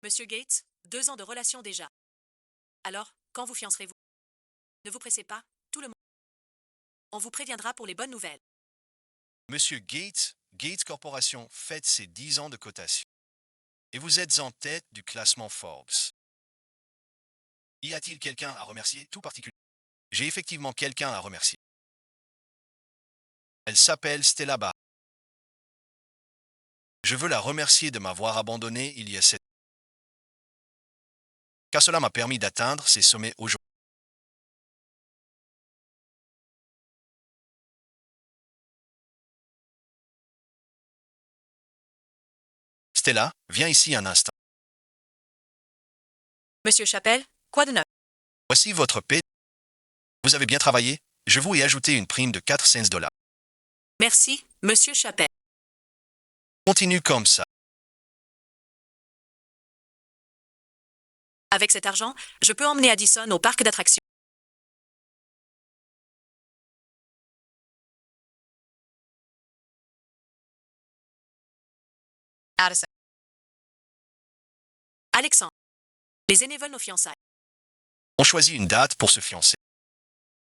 Monsieur Gates, 2 ans de relation déjà. Alors, quand vous fiancerez-vous? Ne vous pressez pas, tout le monde. On vous préviendra pour les bonnes nouvelles. Monsieur Gates, Gates Corporation fête ses 10 ans de cotation. Et vous êtes en tête du classement Forbes. Y a-t-il quelqu'un à remercier tout particulier? J'ai effectivement quelqu'un à remercier. Elle s'appelle Stella Barr. Je veux la remercier de m'avoir abandonné il y a 7 ans, car cela m'a permis d'atteindre ces sommets aujourd'hui. Stella, viens ici un instant. Monsieur Chappelle, quoi de neuf? Voici votre paie. Vous avez bien travaillé. Je vous ai ajouté une prime de 4 cents dollars. Merci, Monsieur Chappelle. Continue comme ça. Avec cet argent, je peux emmener Addison au parc d'attractions. Addison. Alexandre. Les aînés veulent nos fiançailles. On choisit une date pour se fiancer.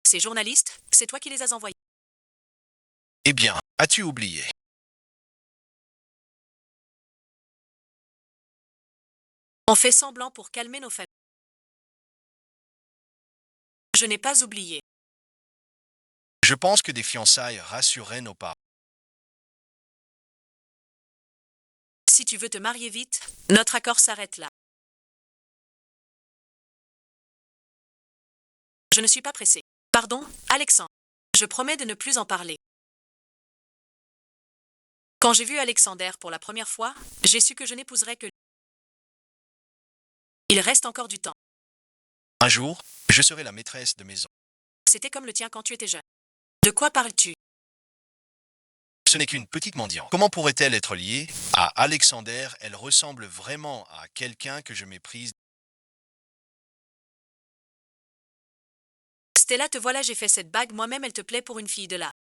Ces journalistes, c'est toi qui les as envoyés. Eh bien, as-tu oublié? On fait semblant pour calmer nos familles. Je n'ai pas oublié. Je pense que des fiançailles rassureraient nos parents. Si tu veux te marier vite, notre accord s'arrête là. Je ne suis pas pressé. Pardon, Alexandre. Je promets de ne plus en parler. Quand j'ai vu Alexander pour la première fois, j'ai su que je n'épouserais que lui. Il reste encore du temps. Un jour, je serai la maîtresse de maison. C'était comme le tien quand tu étais jeune. De quoi parles-tu? Ce n'est qu'une petite mendiante. Comment pourrait-elle être liée à Alexander? Elle ressemble vraiment à quelqu'un que je méprise. Stella, te voilà, j'ai fait cette bague moi-même, elle te plaît pour une fille de là.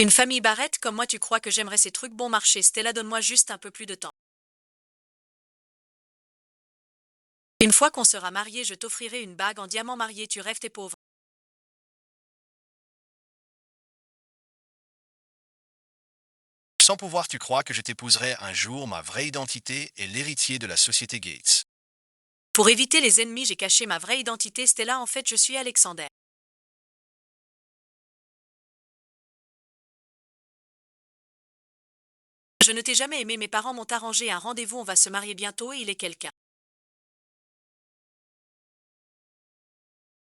Une famille Barrette comme moi, tu crois que j'aimerais ces trucs bon marché? Stella, donne-moi juste un peu plus de temps. Une fois qu'on sera mariés, je t'offrirai une bague en diamant marié, tu rêves tes pauvres. Sans pouvoir, tu crois que je t'épouserai un jour? Ma vraie identité est l'héritier de la société Gates. Pour éviter les ennemis, j'ai caché ma vraie identité, Stella, en fait, je suis Alexander. Je ne t'ai jamais aimé, mes parents m'ont arrangé un rendez-vous, on va se marier bientôt et il est quelqu'un.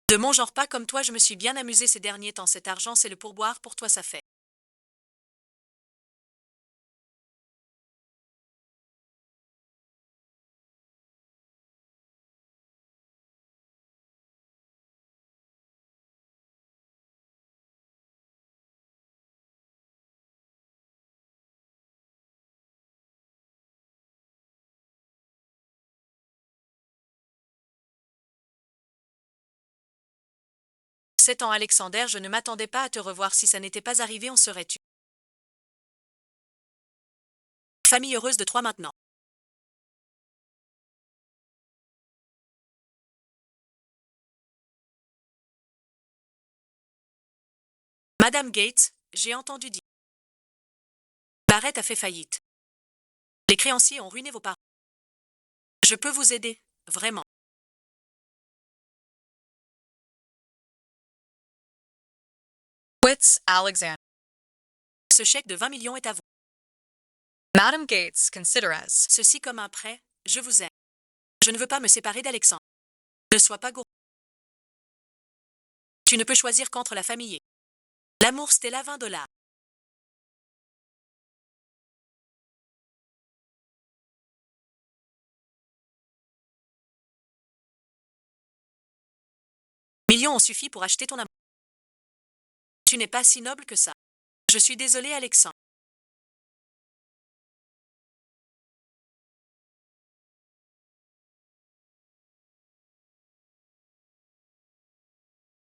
De mon genre, pas comme toi, je me suis bien amusée ces derniers temps, cet argent c'est le pourboire, pour toi ça fait. C'est en Alexander, je ne m'attendais pas à te revoir, si ça n'était pas arrivé, on serait tu. Famille heureuse de 3 maintenant. Madame Gates, j'ai entendu dire. Barrett a fait faillite. Les créanciers ont ruiné vos parents. Je peux vous aider, vraiment. Wits Alexander. Ce chèque de 20 millions est à vous. Madam Gates, consider as. Ceci comme un prêt, je vous aime. Je ne veux pas me séparer d'Alexandre. Ne sois pas gourmand. Tu ne peux choisir qu'entre la famille et l'amour, Stella, 20 $. millions ont suffi pour acheter ton amour. Tu n'es pas si noble que ça. Je suis désolée, Alexandre.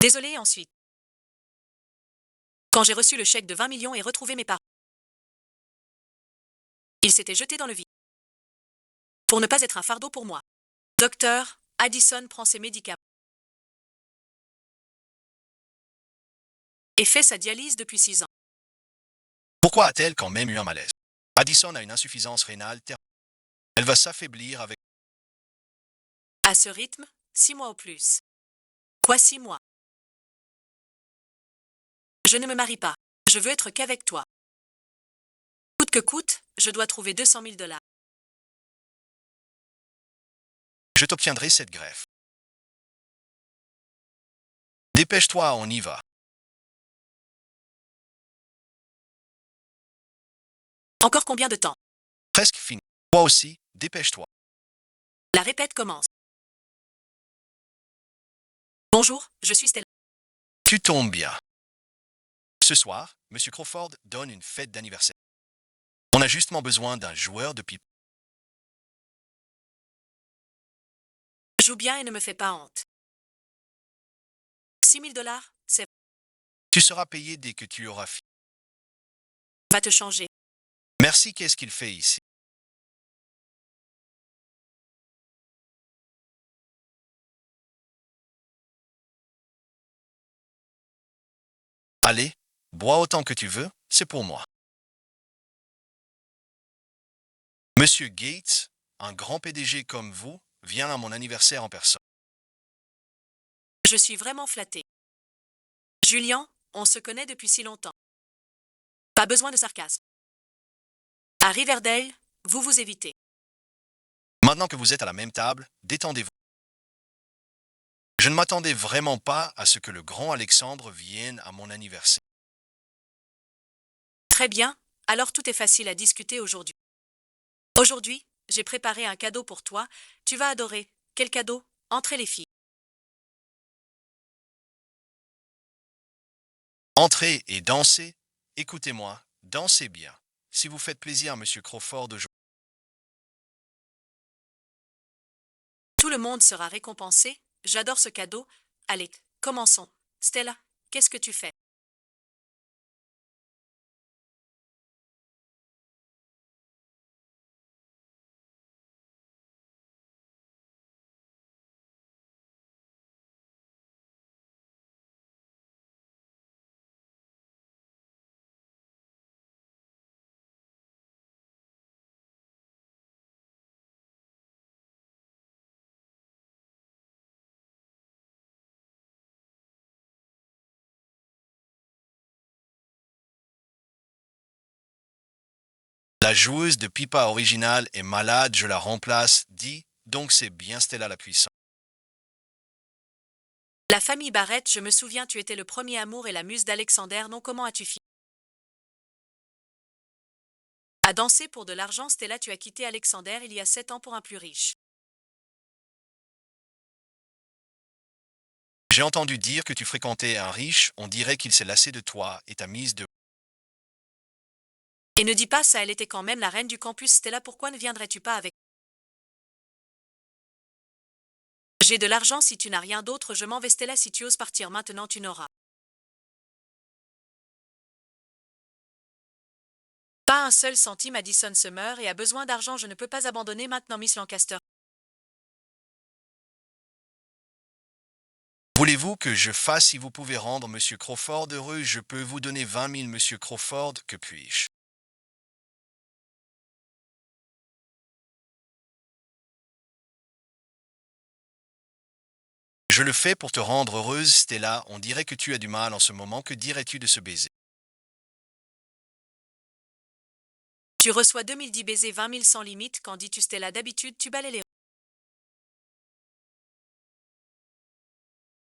Désolée ensuite. Quand j'ai reçu le chèque de 20 millions et retrouvé mes parents, ils s'étaient jetés dans le vide. Pour ne pas être un fardeau pour moi. Docteur, Addison prend ses médicaments et fait sa dialyse depuis 6 ans. Pourquoi a-t-elle quand même eu un malaise? Addison a une insuffisance rénale terminale. Elle va s'affaiblir avec... À ce rythme, 6 mois au plus. Quoi 6 mois? Je ne me marie pas. Je veux être qu'avec toi. Coûte que coûte, je dois trouver 200 000 $. Je t'obtiendrai cette greffe. Dépêche-toi, on y va. Encore combien de temps? Presque fini. Toi aussi, dépêche-toi. La répète commence. Bonjour, je suis Stella. Tu tombes bien. Ce soir, M. Crawford donne une fête d'anniversaire. On a justement besoin d'un joueur de pipe. Joue bien et ne me fais pas honte. 6 000 $, c'est... Tu seras payé dès que tu auras fini. Va te changer. Merci, qu'est-ce qu'il fait ici? Allez, bois autant que tu veux, c'est pour moi. Monsieur Gates, un grand PDG comme vous, vient à mon anniversaire en personne. Je suis vraiment flattée. Julien, on se connaît depuis si longtemps. Pas besoin de sarcasme. À Riverdale, vous vous évitez. Maintenant que vous êtes à la même table, détendez-vous. Je ne m'attendais vraiment pas à ce que le grand Alexandre vienne à mon anniversaire. Très bien, alors tout est facile à discuter aujourd'hui. Aujourd'hui, j'ai préparé un cadeau pour toi. Tu vas adorer. Quel cadeau? Entrez les filles. Entrez et dansez. Écoutez-moi, dansez bien. Si vous faites plaisir à M. Crawford aujourd'hui. Tout le monde sera récompensé. J'adore ce cadeau. Allez, commençons. Stella, qu'est-ce que tu fais? La joueuse de pipa originale est malade, je la remplace, dit, donc c'est bien Stella la puissante. La famille Barrett, je me souviens, tu étais le premier amour et la muse d'Alexander. Non, comment as-tu fini? À danser pour de l'argent, Stella, tu as quitté Alexander il y a 7 ans pour un plus riche. J'ai entendu dire que tu fréquentais un riche, on dirait qu'il s'est lassé de toi et t'a mise de... Et ne dis pas ça, elle était quand même la reine du campus. Stella, pourquoi ne viendrais-tu pas avec? J'ai de l'argent si tu n'as rien d'autre, je m'en vais Stella, si tu oses partir maintenant tu n'auras pas un seul centime. Addison se meurt et a besoin d'argent, je ne peux pas abandonner maintenant Miss Lancaster. Voulez-vous que je fasse si vous pouvez rendre M. Crawford heureux? Je peux vous donner 20 000, M. Crawford, que puis-je? Je le fais pour te rendre heureuse, Stella. On dirait que tu as du mal en ce moment. Que dirais-tu de ce baiser? Tu reçois 2010 baisers, 20 000 sans limite. Quand dis-tu Stella? D'habitude, tu balais les...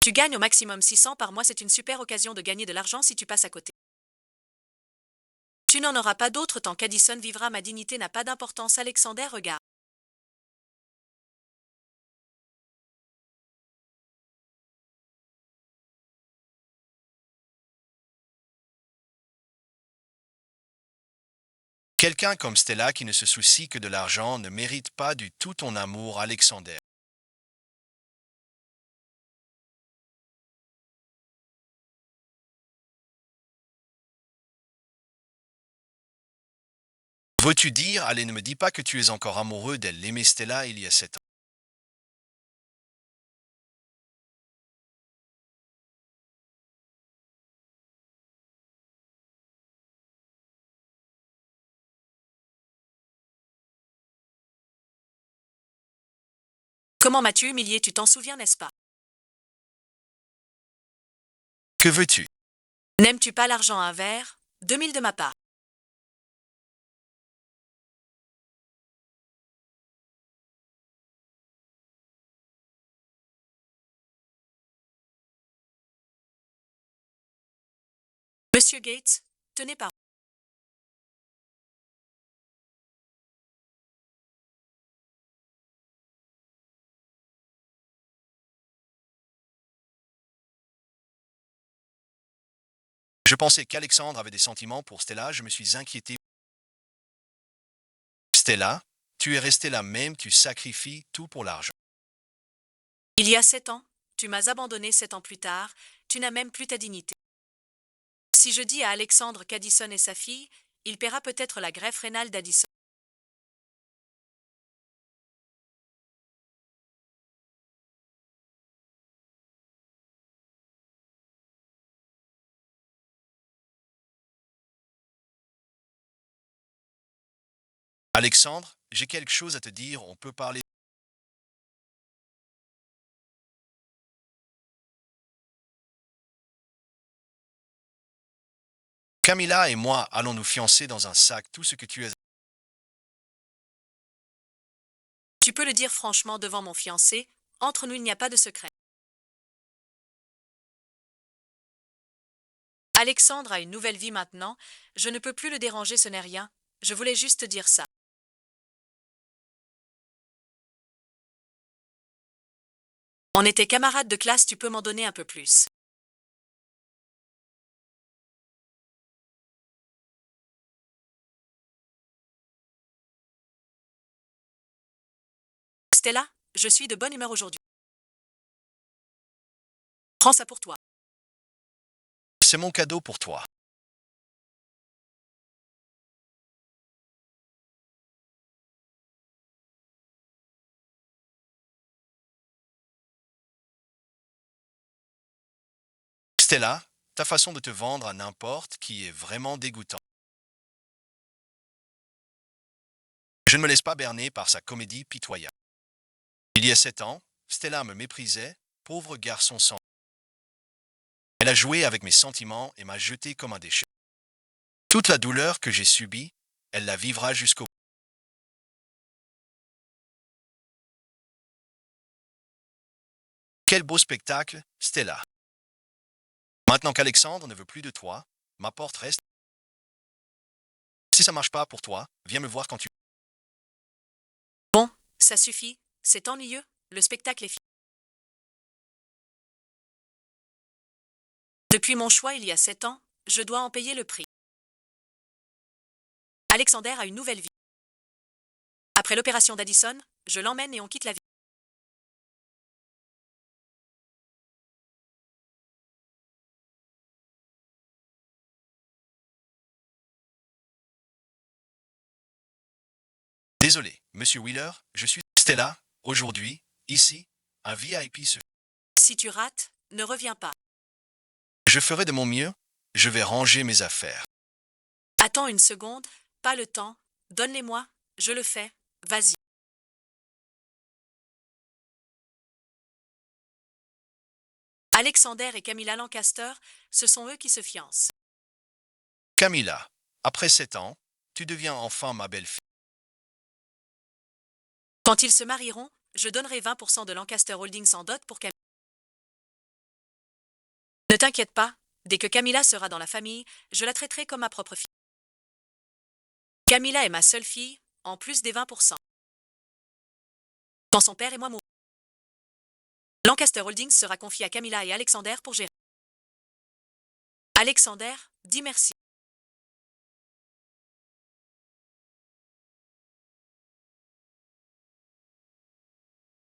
Tu gagnes au maximum 600 par mois, c'est une super occasion de gagner de l'argent si tu passes à côté. Tu n'en auras pas d'autre tant qu'Addison vivra, ma dignité n'a pas d'importance. Alexander, regarde. Quelqu'un comme Stella qui ne se soucie que de l'argent ne mérite pas du tout ton amour, Alexander. Veux-tu dire, allez, ne me dis pas que tu es encore amoureux d'elle, l'aimait Stella il y a 7 ans. Comment m'as-tu humilié, tu t'en souviens, n'est-ce pas? Que veux-tu? N'aimes-tu pas l'argent un verre? 2000 de ma part. Monsieur Gates, tenez par. Je pensais qu'Alexandre avait des sentiments pour Stella, je me suis inquiété. Stella, tu es restée la même, tu sacrifies tout pour l'argent. Il y a 7 ans, tu m'as abandonné 7 ans plus tard, tu n'as même plus ta dignité. Si je dis à Alexandre qu'Addison est sa fille, il paiera peut-être la greffe rénale d'Addison. Alexandre, j'ai quelque chose à te dire, on peut parler. Camilla et moi allons nous fiancer dans un sac, tout ce que tu es. Tu peux le dire franchement devant mon fiancé, entre nous il n'y a pas de secret. Alexandre a une nouvelle vie maintenant, je ne peux plus le déranger, ce n'est rien, je voulais juste dire ça. On était camarades de classe, tu peux m'en donner un peu plus. Stella, je suis de bonne humeur aujourd'hui. Prends ça pour toi. C'est mon cadeau pour toi. Stella, ta façon de te vendre à n'importe qui est vraiment dégoûtant. Je ne me laisse pas berner par sa comédie pitoyable. Il y a 7 ans, Stella me méprisait, pauvre garçon sans. Elle a joué avec mes sentiments et m'a jeté comme un déchet. Toute la douleur que j'ai subie, elle la vivra jusqu'au bout. Quel beau spectacle, Stella. Maintenant qu'Alexandre ne veut plus de toi, ma porte reste. Si ça marche pas pour toi, viens me voir quand tu. Bon, ça suffit, c'est ennuyeux, le spectacle est fini. Depuis mon choix il y a 7 ans, je dois en payer le prix. Alexander a une nouvelle vie. Après l'opération d'Addison, je l'emmène et on quitte la ville. Désolé, monsieur Wheeler, je suis Stella, aujourd'hui, ici, un VIP se. Si tu rates, ne reviens pas. Je ferai de mon mieux, je vais ranger mes affaires. Attends une seconde, pas le temps, donne-les-moi, je le fais, vas-y. Alexander et Camilla Lancaster, ce sont eux qui se fiancent. Camilla, après 7 ans, tu deviens enfin ma belle-fille. Quand ils se marieront, je donnerai 20% de Lancaster Holdings en dot pour Camilla. Ne t'inquiète pas, dès que Camilla sera dans la famille, je la traiterai comme ma propre fille. Camilla est ma seule fille, en plus des 20%. Quand son père et moi mourrons, Lancaster Holdings sera confié à Camilla et Alexander pour gérer. Alexander, dis merci.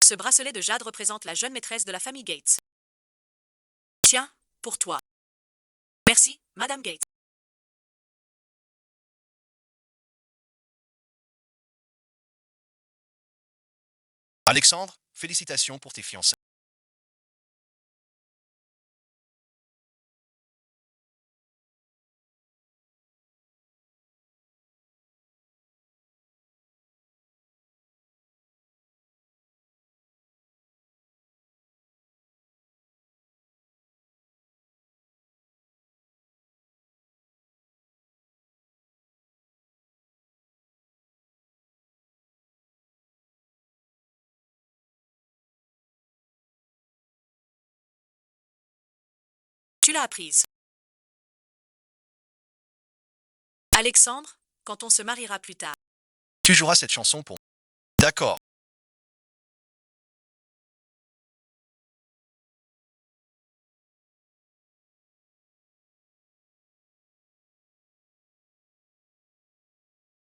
Ce bracelet de jade représente la jeune maîtresse de la famille Gates. Tiens, pour toi. Merci, Madame Gates. Alexandre, félicitations pour tes fiançailles. Tu l'as apprise. Alexandre, quand on se mariera plus tard. Tu joueras cette chanson pour... D'accord.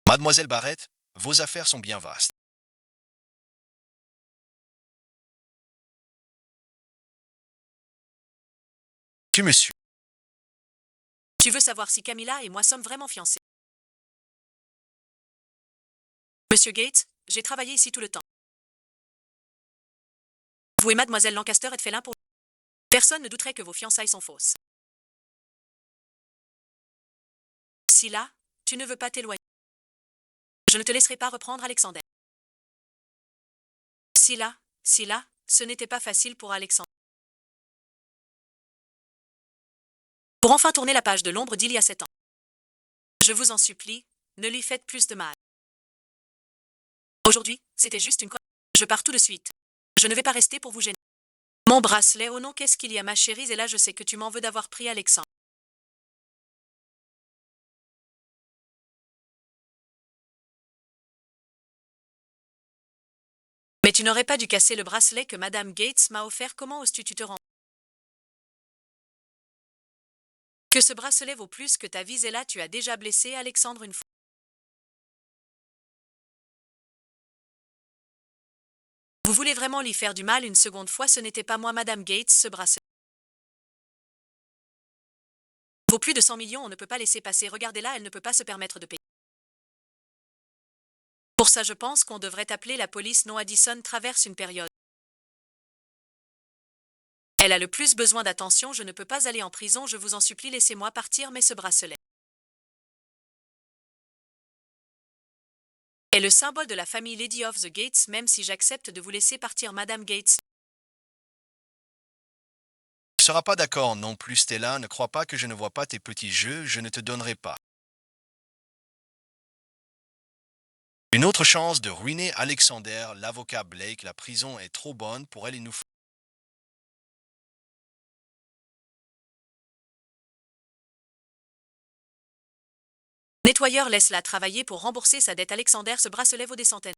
Mademoiselle Barrett, vos affaires sont bien vastes. Tu me suis. Tu veux savoir si Camilla et moi sommes vraiment fiancés. Monsieur Gates, j'ai travaillé ici tout le temps. Vous et Mademoiselle Lancaster êtes faits l'un pour l'autre. Personne ne douterait que vos fiançailles sont fausses. Si là, tu ne veux pas t'éloigner, je ne te laisserai pas reprendre Alexander. Si là, ce n'était pas facile pour Alexander. Pour enfin tourner la page de l'ombre d'il y a 7 ans. Je vous en supplie, ne lui faites plus de mal. Aujourd'hui, c'était juste une... Je pars tout de suite. Je ne vais pas rester pour vous gêner. Mon bracelet, oh non, qu'est-ce qu'il y a, ma chérie, et là je sais que tu m'en veux d'avoir pris Alexandre. Mais tu n'aurais pas dû casser le bracelet que Madame Gates m'a offert, comment oses-tu te rendre? Que ce bracelet vaut plus que ta vie et là tu as déjà blessé Alexandre une fois. Vous voulez vraiment lui faire du mal une seconde fois, ce n'était pas moi Madame Gates, ce bracelet. Vaut plus de 100 millions, on ne peut pas laisser passer, regardez-la, elle ne peut pas se permettre de payer. Pour ça je pense qu'on devrait appeler la police, non Addison traverse une période. Elle a le plus besoin d'attention, je ne peux pas aller en prison, je vous en supplie, laissez-moi partir, mais ce bracelet est le symbole de la famille Lady of the Gates, même si j'accepte de vous laisser partir Madame Gates. Tu ne seras pas d'accord non plus, Stella, ne crois pas que je ne vois pas tes petits jeux, je ne te donnerai pas. Une autre chance de ruiner Alexander, l'avocat Blake, la prison est trop bonne pour elle, il nous faut... Nettoyeur, laisse-la travailler pour rembourser sa dette. Alexander, ce bracelet vaut des centaines.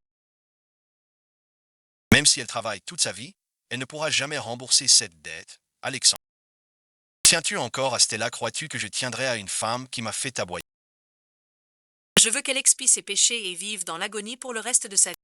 Même si elle travaille toute sa vie, elle ne pourra jamais rembourser cette dette, Alexandre. Tiens-tu encore à Stella, crois-tu que je tiendrai à une femme qui m'a fait aboyer? Je veux qu'elle expie ses péchés et vive dans l'agonie pour le reste de sa vie.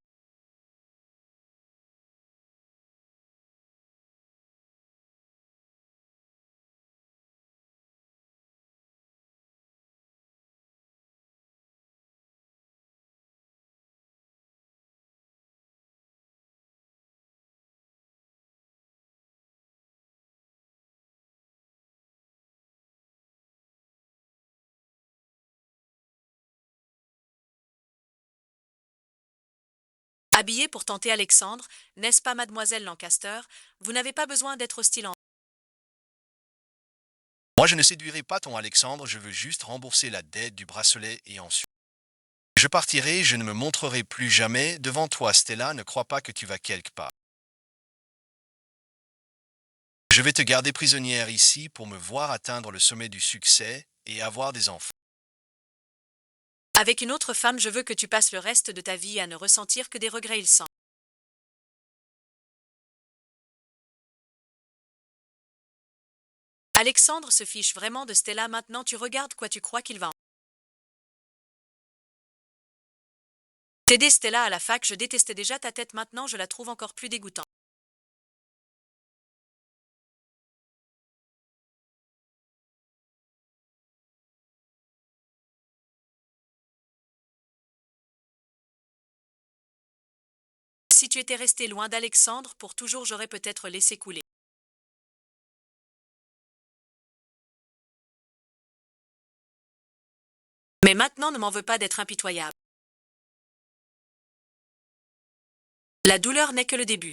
Habillée pour tenter Alexandre, n'est-ce pas Mademoiselle Lancaster? Vous n'avez pas besoin d'être hostile en... Moi, je ne séduirai pas ton Alexandre, je veux juste rembourser la dette du bracelet et ensuite... Je partirai, je ne me montrerai plus jamais devant toi, Stella, ne crois pas que tu vas quelque part. Je vais te garder prisonnière ici pour me voir atteindre le sommet du succès et avoir des enfants. Avec une autre femme, je veux que tu passes le reste de ta vie à ne ressentir que des regrets, il sent. Alexandre se fiche vraiment de Stella, maintenant tu regardes quoi, tu crois qu'il va en... T'aider Stella à la fac, je détestais déjà ta tête, maintenant je la trouve encore plus dégoûtante. Si tu étais resté loin d'Alexandre pour toujours, j'aurais peut-être laissé couler. Mais maintenant, ne m'en veux pas d'être impitoyable. La douleur n'est que le début.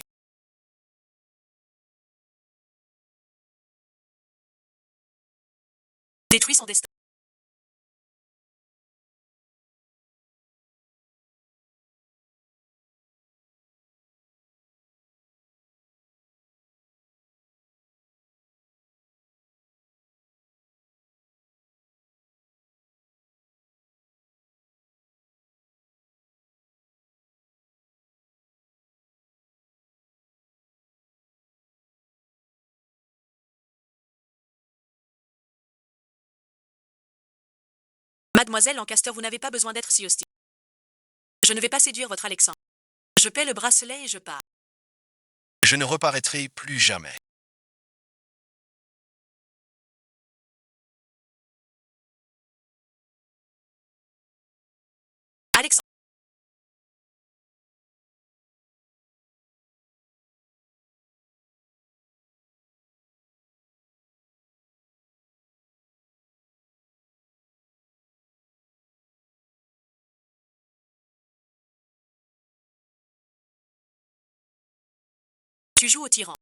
Détruis son destin. Mademoiselle Lancaster, vous n'avez pas besoin d'être si hostile. Je ne vais pas séduire votre Alexandre. Je paie le bracelet et je pars. Je ne reparaîtrai plus jamais. Alexandre. Tu joues au tyran.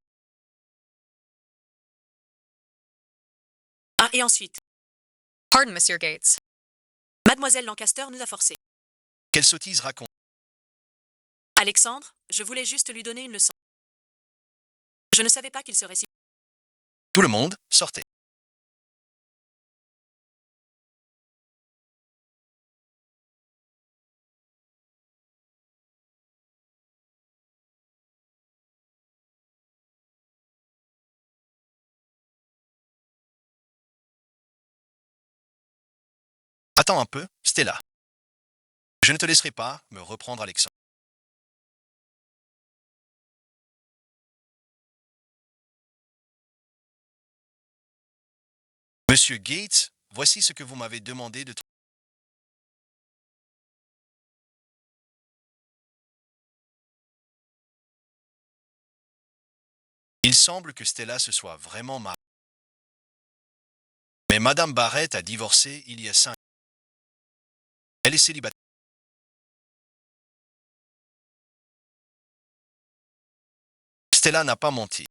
Ah, et ensuite, Pardon, Monsieur Gates. Mademoiselle Lancaster nous a forcés. Quelle sottise raconte? Alexandre, je voulais juste lui donner une leçon. Je ne savais pas qu'il serait si... Tout le monde sortait. Attends un peu, Stella. Je ne te laisserai pas me reprendre Alexandre. Monsieur Gates, voici ce que vous m'avez demandé de... Il semble que Stella se soit vraiment mariée. Mais Madame Barrett a divorcé il y a 5 ans. Elle est célibataire. Stella n'a pas menti.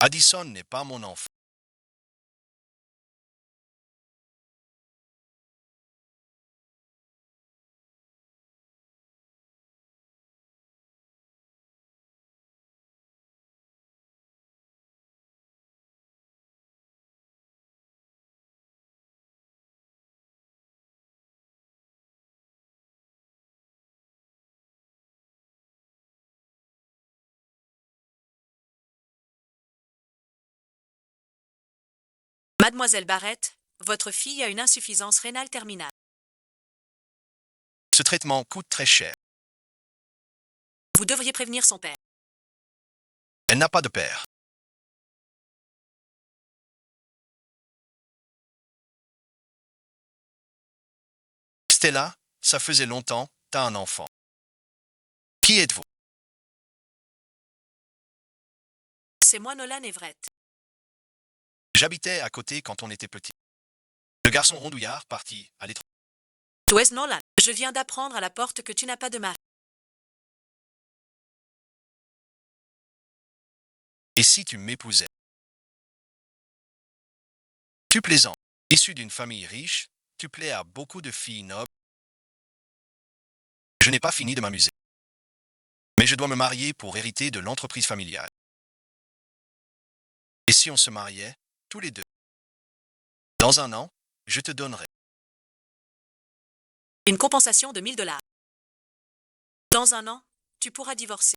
Addison n'est pas mon enfant. Mademoiselle Barrett, votre fille a une insuffisance rénale terminale. Ce traitement coûte très cher. Vous devriez prévenir son père. Elle n'a pas de père. Stella, ça faisait longtemps, t'as un enfant. Qui êtes-vous? C'est moi Nolan Everett. J'habitais à côté quand on était petit. Le garçon rondouillard parti à l'étranger. Tu es Nolan. Je viens d'apprendre à la porte que tu n'as pas de mari. Et si tu m'épousais? Tu plaisantes. Issu d'une famille riche, tu plais à beaucoup de filles nobles. Je n'ai pas fini de m'amuser. Mais je dois me marier pour hériter de l'entreprise familiale. Et si on se mariait, tous les deux? Dans un an, je te donnerai. Une compensation de 1000 $. Dans un an, tu pourras divorcer.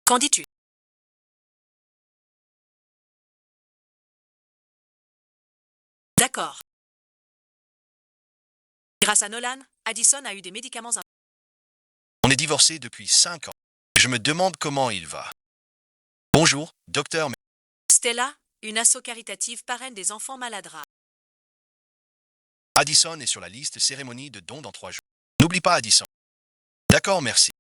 Qu'en dis-tu? D'accord. Grâce à Nolan, Addison a eu des médicaments divorcé depuis 5 ans. Je me demande comment il va. Bonjour, docteur. Stella, une asso caritative parraine des enfants maladroits. Addison est sur la liste cérémonie de dons dans 3 jours. N'oublie pas Addison. D'accord, merci.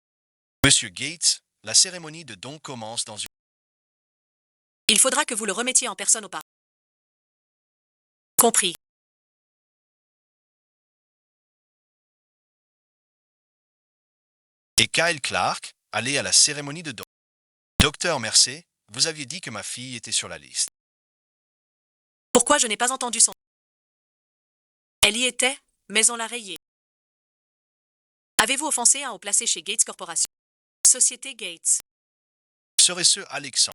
Monsieur Gates, la cérémonie de dons commence dans une... Il faudra que vous le remettiez en personne au parrain. Compris. Et Kyle Clark, allez à la cérémonie de dons. Docteur Mercé, vous aviez dit que ma fille était sur la liste. Pourquoi je n'ai pas entendu son... Elle y était, mais on l'a rayée. Avez-vous offensé un haut placé chez Gates Corporation? Société Gates. Serait-ce Alexandre?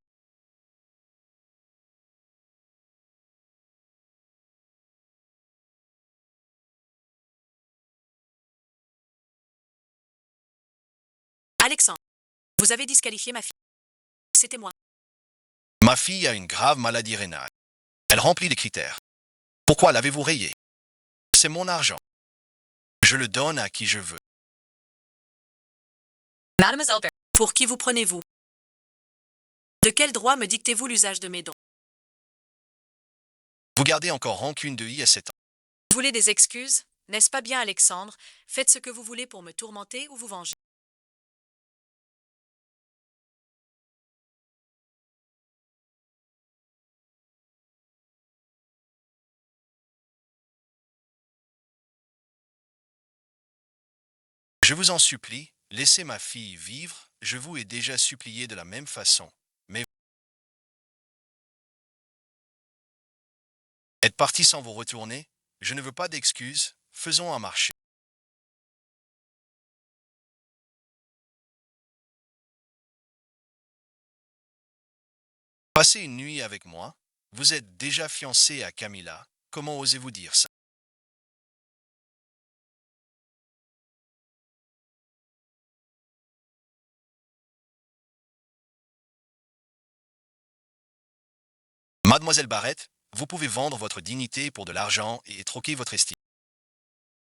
Alexandre, vous avez disqualifié ma fille. C'était moi. Ma fille a une grave maladie rénale. Elle remplit les critères. Pourquoi l'avez-vous rayée? C'est mon argent. Je le donne à qui je veux. Mademoiselle Barrett. Pour qui vous prenez-vous? De quel droit me dictez-vous l'usage de mes dons? Vous gardez encore rancune de I à 7 ans. Vous voulez des excuses? N'est-ce pas bien, Alexandre? Faites ce que vous voulez pour me tourmenter ou vous venger. Je vous en supplie, laissez ma fille vivre, je vous ai déjà supplié de la même façon. Mais être parti sans vous retourner, je ne veux pas d'excuses, faisons un marché. Passez une nuit avec moi, vous êtes déjà fiancé à Camilla, comment osez-vous dire ça? Mademoiselle Barrett, vous pouvez vendre votre dignité pour de l'argent et troquer votre estime.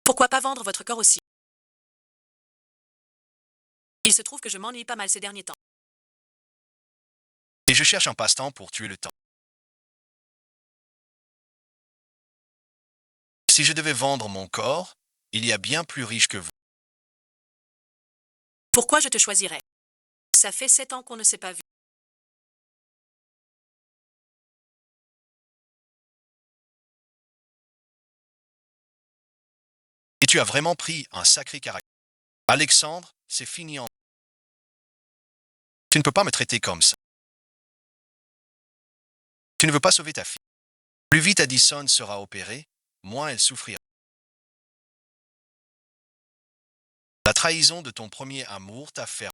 Pourquoi pas vendre votre corps aussi? Il se trouve que je m'ennuie pas mal ces derniers temps. Et je cherche un passe-temps pour tuer le temps. Si je devais vendre mon corps, il y a bien plus riche que vous. Pourquoi je te choisirais? Ça fait 7 ans qu'on ne s'est pas vu. Et tu as vraiment pris un sacré caractère. Alexandre, c'est fini en... Tu ne peux pas me traiter comme ça. Tu ne veux pas sauver ta fille. Plus vite Addison sera opérée, moins elle souffrira. La trahison de ton premier amour t'a fait...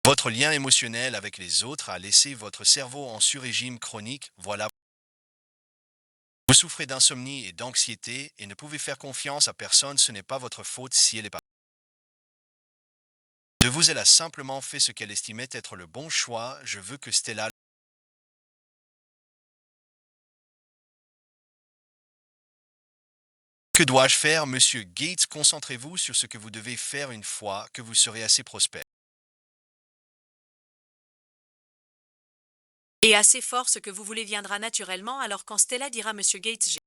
Votre lien émotionnel avec les autres a laissé votre cerveau en sur-régime chronique, voilà Vous souffrez d'insomnie et d'anxiété et ne pouvez faire confiance à personne, ce n'est pas votre faute si elle est pas. De vous, elle a simplement fait ce qu'elle estimait être le bon choix. Je veux que Stella. Que dois-je faire, monsieur Gates? Concentrez-vous sur ce que vous devez faire une fois que vous serez assez prospère. Et assez fort, ce que vous voulez viendra naturellement, alors quand Stella dira Monsieur Gates,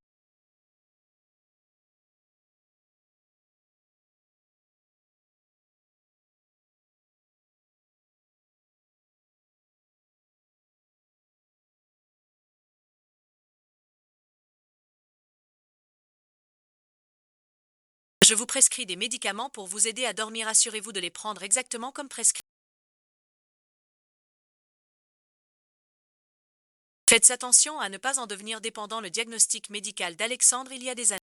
je vous prescris des médicaments pour vous aider à dormir, assurez-vous de les prendre exactement comme prescrit. Faites attention à ne pas en devenir dépendant. Le diagnostic médical d'Alexandre il y a des années.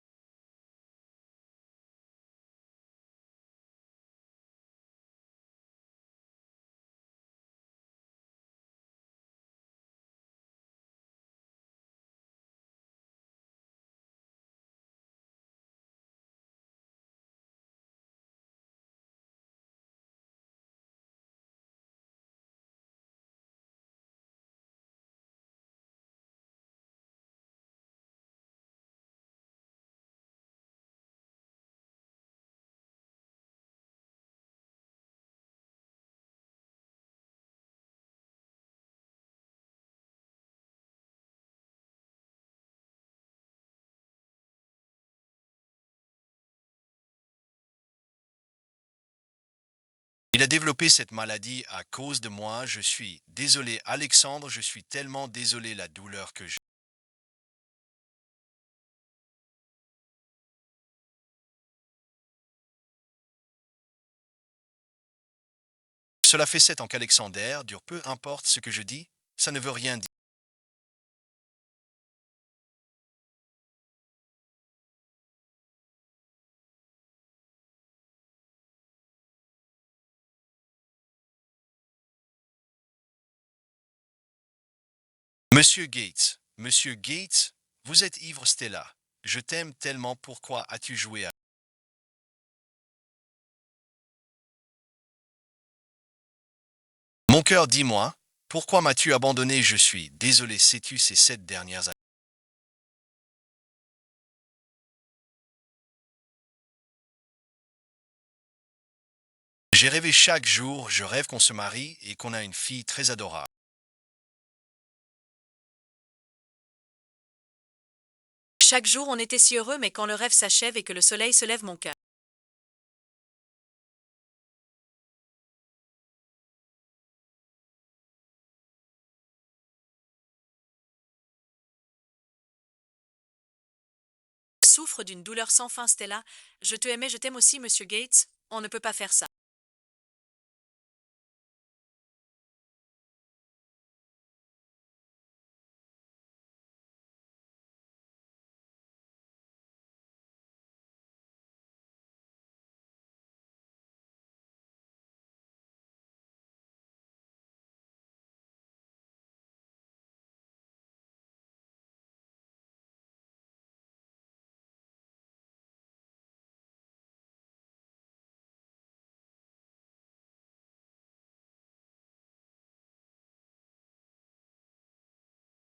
Il a développé cette maladie à cause de moi. Je suis désolé, Alexandre, je suis tellement désolé la douleur que j'ai. Cela fait 7 ans qu'Alexander dure, peu importe ce que je dis, ça ne veut rien dire. Monsieur Gates, vous êtes ivre Stella. Je t'aime tellement, pourquoi as-tu joué à... Mon cœur, dis-moi, pourquoi m'as-tu abandonné? Je suis désolé, sais-tu, ces 7 dernières années. J'ai rêvé chaque jour, je rêve qu'on se marie et qu'on a une fille très adorable. Chaque jour on était si heureux, mais quand le rêve s'achève et que le soleil se lève, mon cœur souffre d'une douleur sans fin. Stella, je te aimais, je t'aime aussi, Monsieur Gates, on ne peut pas faire ça.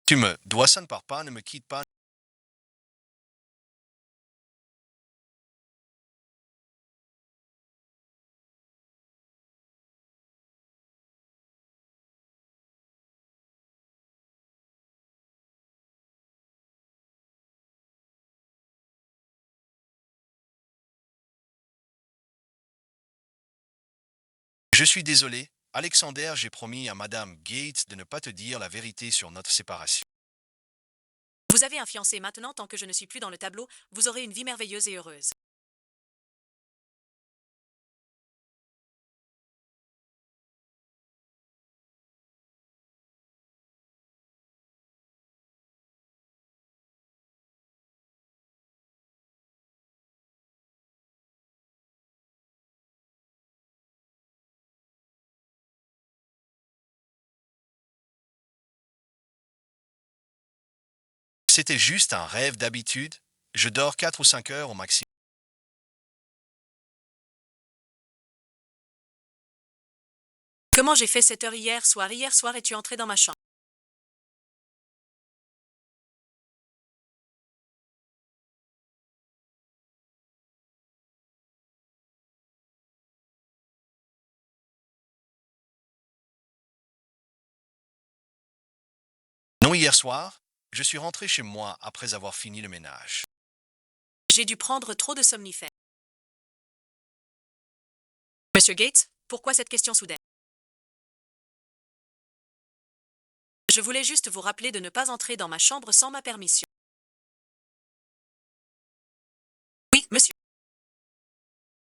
Tu me dois, ça ne part pas, ne me quitte pas. Je suis désolé, Alexander, j'ai promis à Madame Gates de ne pas te dire la vérité sur notre séparation. Vous avez un fiancé maintenant, tant que je ne suis plus dans le tableau, vous aurez une vie merveilleuse et heureuse. C'était juste un rêve d'habitude. Je dors 4 ou 5 heures au maximum. Comment j'ai fait 7 heures hier soir? Hier soir es-tu entré dans ma chambre? Non, hier soir, je suis rentré chez moi après avoir fini le ménage. J'ai dû prendre trop de somnifères. Monsieur Gates, pourquoi cette question soudaine? Je voulais juste vous rappeler de ne pas entrer dans ma chambre sans ma permission. Oui, monsieur.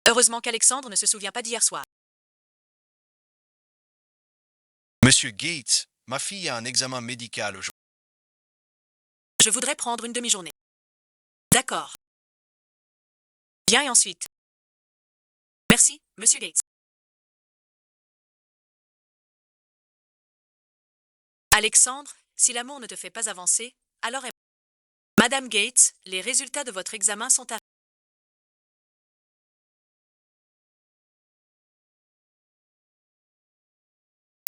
Heureusement qu'Alexandre ne se souvient pas d'hier soir. Monsieur Gates, ma fille a un examen médical aujourd'hui. Je voudrais prendre une demi-journée. D'accord. Bien et ensuite. Merci, monsieur Gates. Alexandre, si l'amour ne te fait pas avancer, alors Madame Gates, les résultats de votre examen sont arrivés.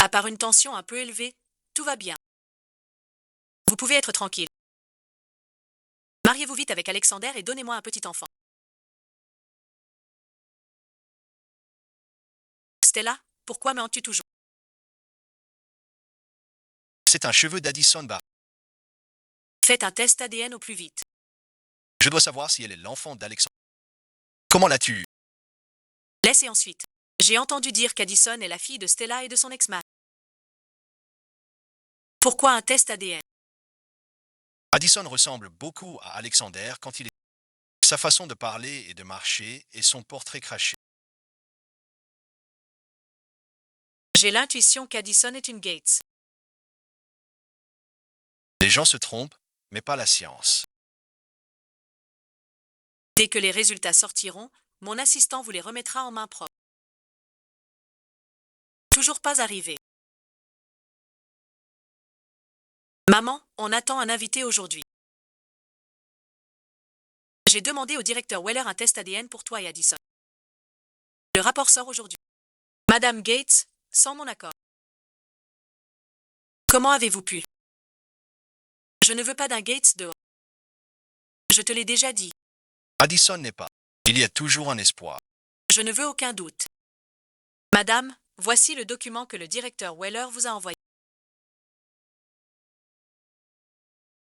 À part une tension un peu élevée, tout va bien. Vous pouvez être tranquille. Mariez-vous vite avec Alexander et donnez-moi un petit enfant. Stella, pourquoi me hantes-tu toujours? C'est un cheveu d'Addison Barr. Faites un test ADN au plus vite. Je dois savoir si elle est l'enfant d'Alexandre. Comment l'as-tu eu? Laissez ensuite. J'ai entendu dire qu'Addison est la fille de Stella et de son ex-mari. Pourquoi un test ADN? Addison ressemble beaucoup à Alexander quand il est... Sa façon de parler et de marcher et son portrait craché. J'ai l'intuition qu'Addison est une Gates. Les gens se trompent, mais pas la science. Dès que les résultats sortiront, mon assistant vous les remettra en main propre. Toujours pas arrivé. Maman, on attend un invité aujourd'hui. J'ai demandé au directeur Weller un test ADN pour toi et Addison. Le rapport sort aujourd'hui. Madame Gates, sans mon accord. Comment avez-vous pu? Je ne veux pas d'un Gates dehors. Je te l'ai déjà dit. Addison n'est pas. Il y a toujours un espoir. Je ne veux aucun doute. Madame, voici le document que le directeur Weller vous a envoyé.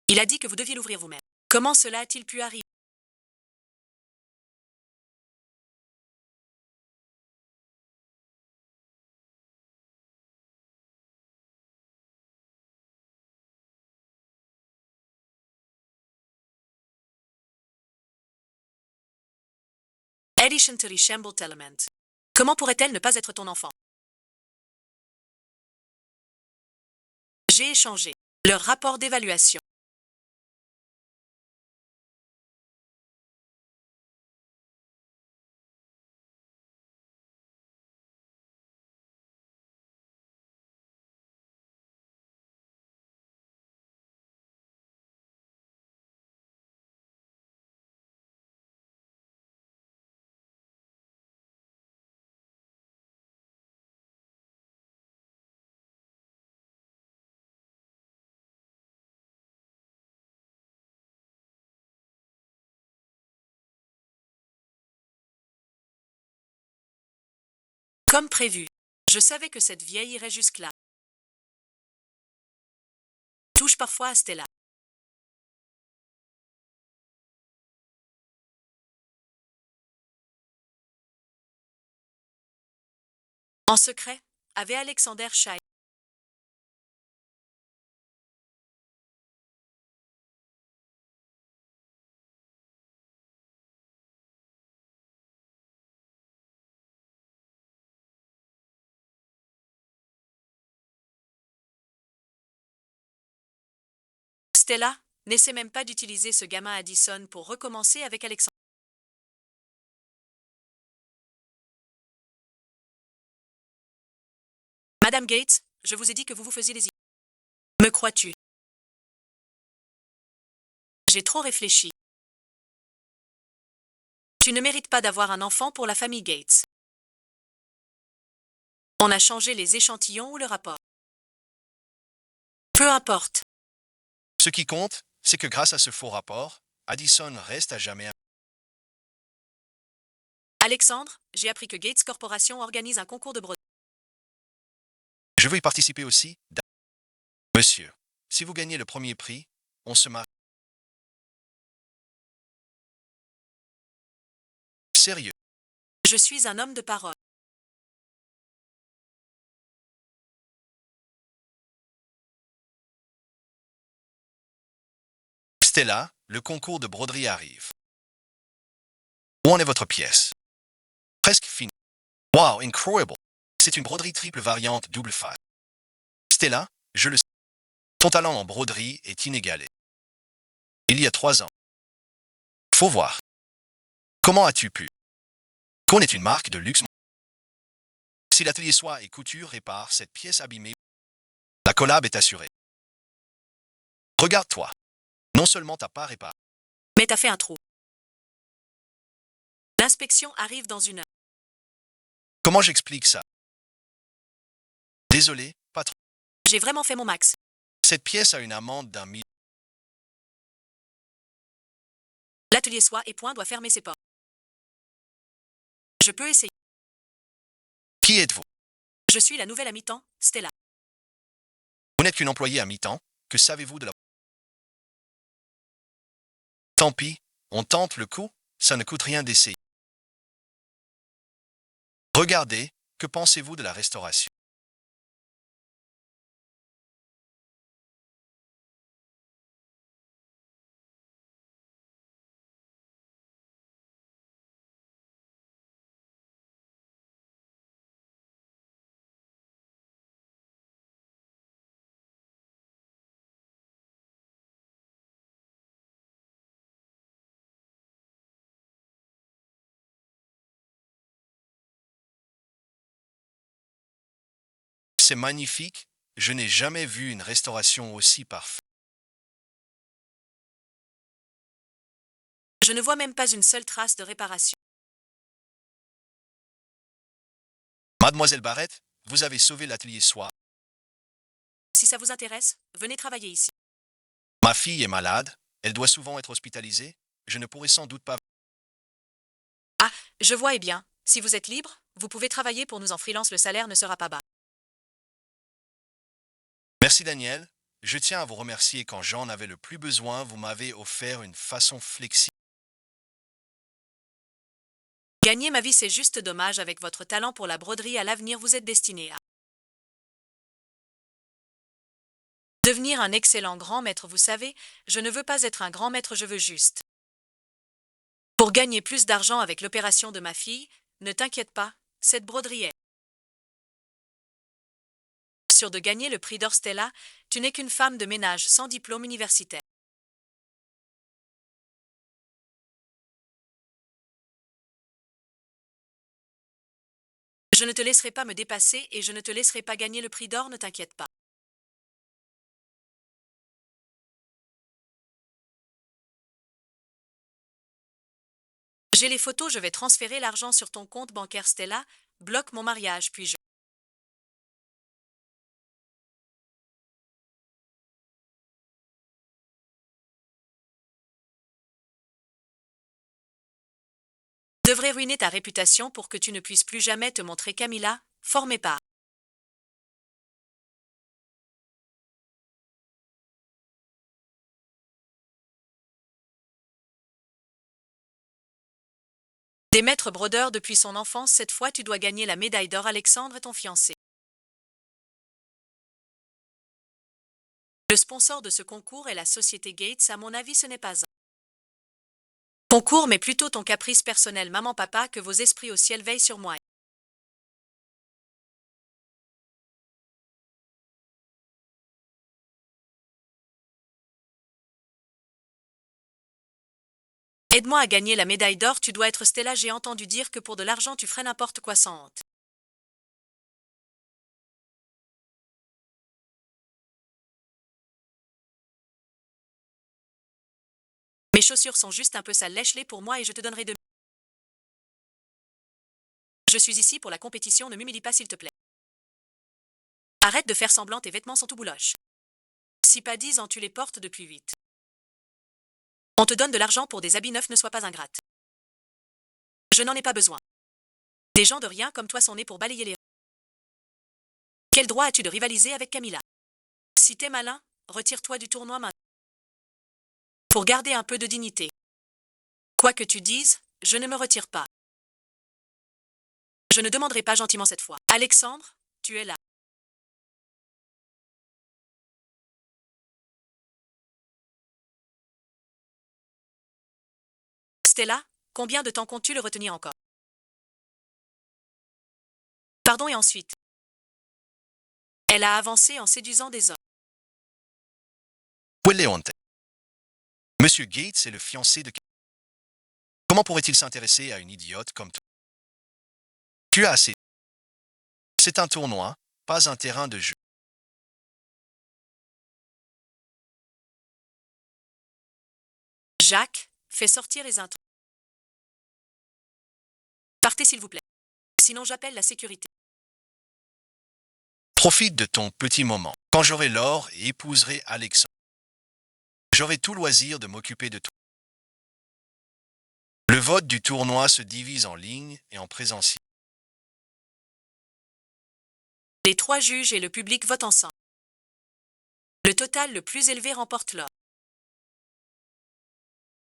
Il a dit que vous deviez l'ouvrir vous-même. Comment cela a-t-il pu arriver? Eddie Chantery Shamble Telement. Comment pourrait-elle ne pas être ton enfant? J'ai échangé leur rapport d'évaluation. Comme prévu. Je savais que cette vieille irait jusque-là. Touche parfois à Stella. En secret, avait Alexander Shai. Stella n'essaie même pas d'utiliser ce gamin Addison pour recommencer avec Alexander. Madame Gates, je vous ai dit que vous vous faisiez les idées. Me crois-tu? J'ai trop réfléchi. Tu ne mérites pas d'avoir un enfant pour la famille Gates. On a changé les échantillons ou le rapport. Peu importe. Ce qui compte, c'est que grâce à ce faux rapport, Addison reste à jamais un... Alexandre, j'ai appris que Gates Corporation organise un concours de broderie. Je veux y participer aussi. Monsieur, si vous gagnez le premier prix, on se marie. Sérieux. Je suis un homme de parole. Stella, le concours de broderie arrive. Où en est votre pièce? Presque finie. Wow, incroyable! C'est une broderie triple variante double face. Stella, je le sais. Ton talent en broderie est inégalé. Il y a 3 ans. Faut voir. Comment as-tu pu? Qu'on est une marque de luxe. Si l'atelier soie et couture répare cette pièce abîmée, la collab est assurée. Regarde-toi. Non seulement t'as pas réparé. Mais t'as fait un trou. L'inspection arrive dans 1 heure. Comment j'explique ça? Désolé, patron. J'ai vraiment fait mon max. Cette pièce a une amende d'1 000. L'atelier soie et point doit fermer ses portes. Je peux essayer. Qui êtes-vous? Je suis la nouvelle à mi-temps, Stella. Vous n'êtes qu'une employée à mi-temps. Que savez-vous de la... Tant pis, on tente le coup, ça ne coûte rien d'essayer. Regardez, que pensez-vous de la restauration? C'est magnifique, je n'ai jamais vu une restauration aussi parfaite. Je ne vois même pas une seule trace de réparation. Mademoiselle Barrett, vous avez sauvé l'atelier soie. Si ça vous intéresse, venez travailler ici. Ma fille est malade, elle doit souvent être hospitalisée, je ne pourrai sans doute pas... Ah, je vois, eh bien. Si vous êtes libre, vous pouvez travailler pour nous en freelance, le salaire ne sera pas bas. Merci Daniel, je tiens à vous remercier quand j'en avais le plus besoin, vous m'avez offert une façon flexible. Gagner ma vie, c'est juste dommage. Avec votre talent pour la broderie, à l'avenir, vous êtes destiné à devenir un excellent grand maître. Vous savez, je ne veux pas être un grand maître, je veux juste. Pour gagner plus d'argent avec l'opération de ma fille, ne t'inquiète pas, cette broderie est sûre de gagner le prix d'or. Stella, tu n'es qu'une femme de ménage sans diplôme universitaire. Je ne te laisserai pas me dépasser et je ne te laisserai pas gagner le prix d'or, ne t'inquiète pas. J'ai les photos, je vais transférer l'argent sur ton compte bancaire. Stella, bloque mon mariage, puis je... devrais ruiner ta réputation pour que tu ne puisses plus jamais te montrer. Camilla, formez pas. Des maîtres brodeurs depuis son enfance, cette fois tu dois gagner la médaille d'or. Alexandre est ton fiancé. Le sponsor de ce concours est la société Gates. À mon avis, ce n'est pas un concours, mais plutôt ton caprice personnel. Maman, papa, que vos esprits au ciel veillent sur moi. Aide-moi à gagner la médaille d'or. Tu dois être Stella. J'ai entendu dire que pour de l'argent tu ferais n'importe quoi sans honte. Mes chaussures sont juste un peu sales, lèche-les pour moi et je te donnerai de... Je suis ici pour la compétition, ne m'humilie pas s'il te plaît. Arrête de faire semblant, tes vêtements sont tout bouloches. Si pas 10 ans tu les portes depuis 8. On te donne de l'argent pour des habits neufs, ne sois pas ingrate. Je n'en ai pas besoin. Des gens de rien comme toi sont nés pour balayer les... Quel droit as-tu de rivaliser avec Camilla? Si t'es malin, retire-toi du tournoi maintenant. Pour garder un peu de dignité. Quoi que tu dises, je ne me retire pas. Je ne demanderai pas gentiment cette fois. Alexandre, tu es là. Stella, combien de temps comptes-tu le retenir encore? Pardon, et ensuite? Elle a avancé en séduisant des hommes. Où est Léonte? Monsieur Gates est le fiancé de... Comment pourrait-il s'intéresser à une idiote comme toi? Tu as assez. C'est un tournoi, pas un terrain de jeu. Jacques, fais sortir les intrus. Partez s'il vous plaît. Sinon j'appelle la sécurité. Profite de ton petit moment. Quand j'aurai l'or et épouserai Alexandre, j'aurai tout loisir de m'occuper de toi. Le vote du tournoi se divise en ligne et en présentiel. Les 3 juges et le public votent ensemble. Le total le plus élevé remporte l'or.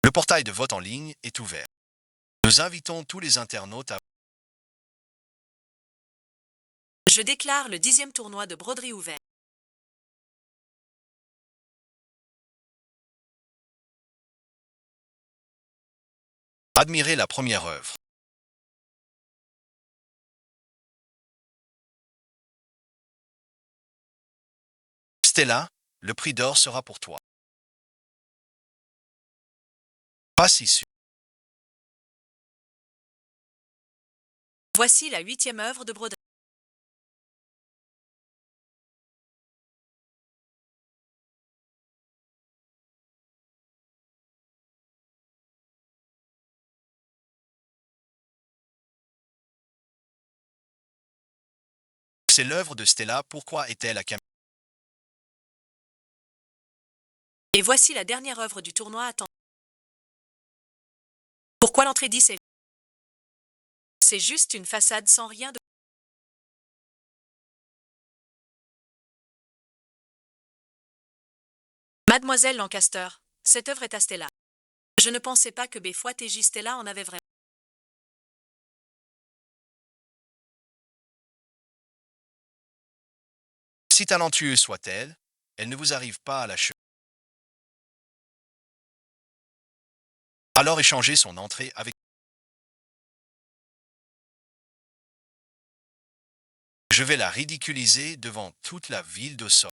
Le portail de vote en ligne est ouvert. Nous invitons tous les internautes à... Je déclare le 10e tournoi de broderie ouvert. Admirer la première œuvre. Stella, le prix d'or sera pour toi. Pas si sûr. Voici la 8e œuvre de broderie. C'est l'œuvre de Stella, pourquoi est-elle à Camille? Et voici la dernière œuvre du tournoi. Attends. Pourquoi l'entrée 10 est... C'est juste une façade sans rien de... Mademoiselle Lancaster, cette œuvre est à Stella. Je ne pensais pas que Befouat et J. Stella en avaient vraiment. Si talentueuse soit-elle, elle ne vous arrive pas à la cheville. Alors échangez son entrée avec... Je vais la ridiculiser devant toute la ville de Sort.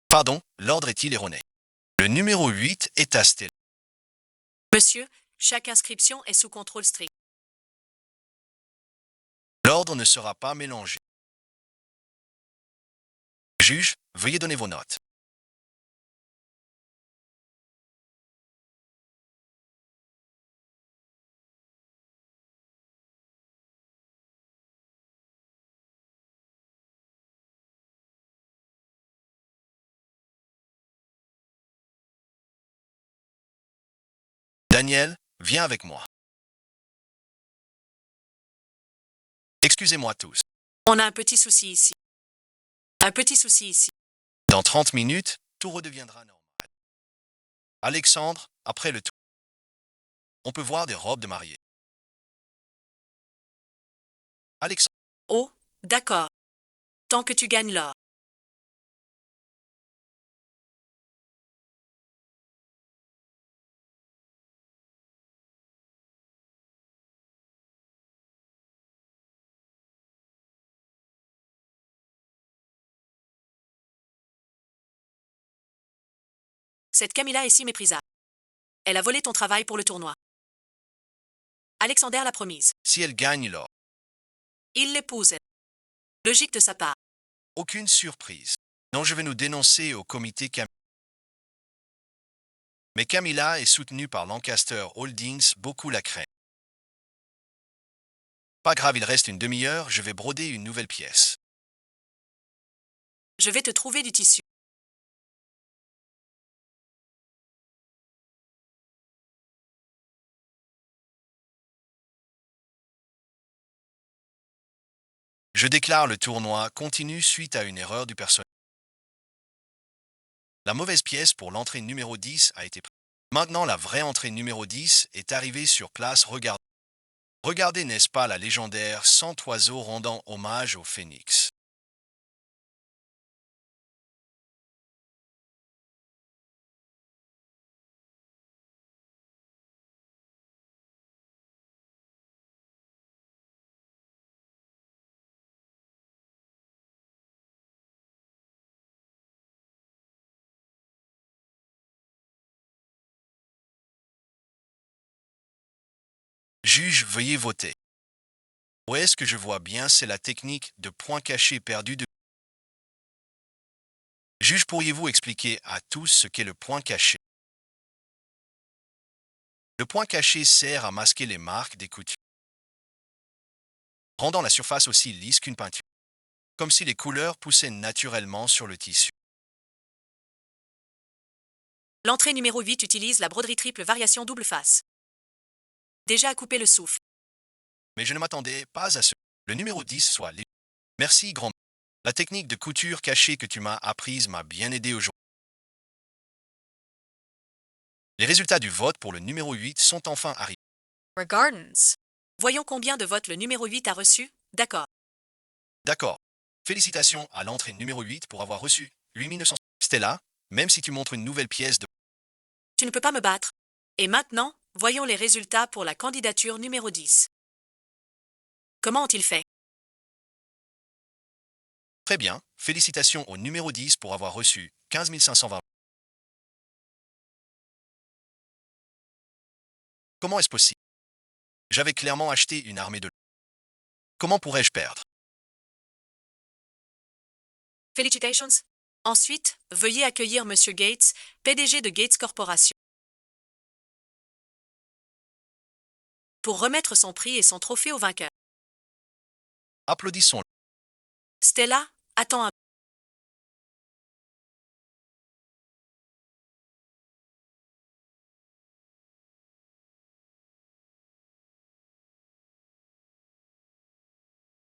Pardon, l'ordre est-il erroné? Le numéro 8 est à Stella. Monsieur, chaque inscription est sous contrôle strict. L'ordre ne sera pas mélangé. Juge, veuillez donner vos notes. Daniel, viens avec moi. Excusez-moi tous. On a un petit souci ici. Un petit souci ici. Dans 30 minutes, tout redeviendra normal. Alexandre, après le tour, on peut voir des robes de mariée. Alexandre, Oh, d'accord. Tant que tu gagnes l'or. Cette Camilla est si méprisable. Elle a volé ton travail pour le tournoi. Alexander l'a promise. Si elle gagne l'or, Il l'épouse. Logique de sa part. aucune surprise. Non, je vais nous dénoncer au comité Camilla. Mais Camilla est soutenue par Lancaster Holdings, beaucoup la craignent. Pas grave, il reste une demi-heure, je vais broder une nouvelle pièce. Je vais te trouver du tissu. Je déclare le tournoi continu suite à une erreur du personnel. La mauvaise pièce pour l'entrée numéro 10 a été prise. Maintenant, la vraie entrée numéro 10 est arrivée sur place. Regardez. Regardez, n'est-ce pas, la légendaire 100 oiseaux rendant hommage au phénix. Juge, veuillez voter. Où est-ce que je vois bien, c'est la technique de point caché perdu de... Juge, pourriez-vous expliquer à tous ce qu'est le point caché? Le point caché sert à masquer les marques des coutures, rendant la surface aussi lisse qu'une peinture, comme si les couleurs poussaient naturellement sur le tissu. L'entrée numéro 8 utilise la broderie triple variation double face. Déjà à couper le souffle. Mais je ne m'attendais pas à ce que le numéro 10 soit léger. Merci, grand. La technique de couture cachée que tu m'as apprise m'a bien aidé aujourd'hui. Les résultats du vote pour le numéro 8 sont enfin arrivés. Regardons. Voyons combien de votes le numéro 8 a reçu. D'accord. D'accord. Félicitations à l'entrée numéro 8 pour avoir reçu 8900. Stella, même si tu montres une nouvelle pièce de... Tu ne peux pas me battre. Et maintenant, voyons les résultats pour la candidature numéro 10. Comment ont-ils fait? Très bien. Félicitations au numéro 10 pour avoir reçu 15 520. Comment est-ce possible? J'avais clairement acheté une armée de... Comment pourrais-je perdre? Felicitations. Ensuite, veuillez accueillir Monsieur Gates, PDG de Gates Corporation, pour remettre son prix et son trophée au vainqueur. Applaudissons. Stella, attends un...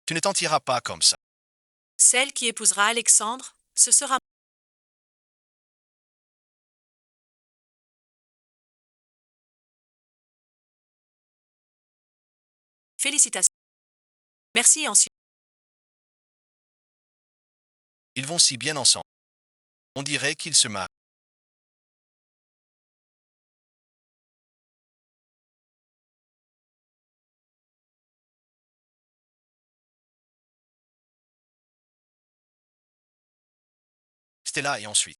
Tu ne t'en tireras pas comme ça. Celle qui épousera Alexandre, ce sera... Félicitations. Merci ensuite. Ils vont si bien ensemble. On dirait qu'ils se marient. Stella et ensuite.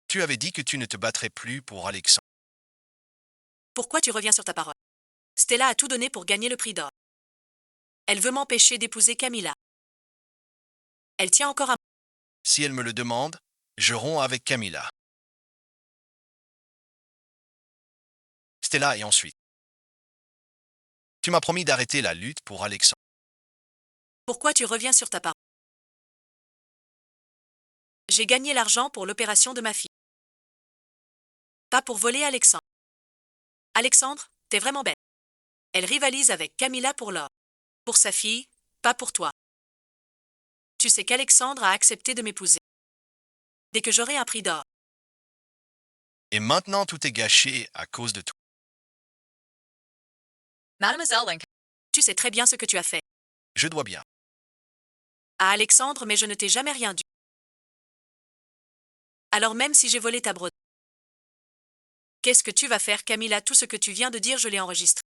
Tu avais dit que tu ne te battrais plus pour Alexandre. Pourquoi tu reviens sur ta parole? Stella a tout donné pour gagner le prix d'or. Elle veut m'empêcher d'épouser Camilla. Elle tient encore à... Si elle me le demande, je romps avec Camilla. Stella et ensuite. Tu m'as promis d'arrêter la lutte pour Alexandre. Pourquoi tu reviens sur ta parole? J'ai gagné l'argent pour l'opération de ma fille. Pas pour voler Alexandre. Alexandre, t'es vraiment bête. Elle rivalise avec Camilla pour l'or. Pour sa fille, pas pour toi. Tu sais qu'Alexandre a accepté de m'épouser. Dès que j'aurai un prix d'or. Et maintenant tout est gâché à cause de toi. Mademoiselle Lincoln. Tu sais très bien ce que tu as fait. Je dois bien. À Alexandre, mais je ne t'ai jamais rien dû. Alors même si j'ai volé ta broderie. Qu'est-ce que tu vas faire, Camilla? Tout ce que tu viens de dire, je l'ai enregistré.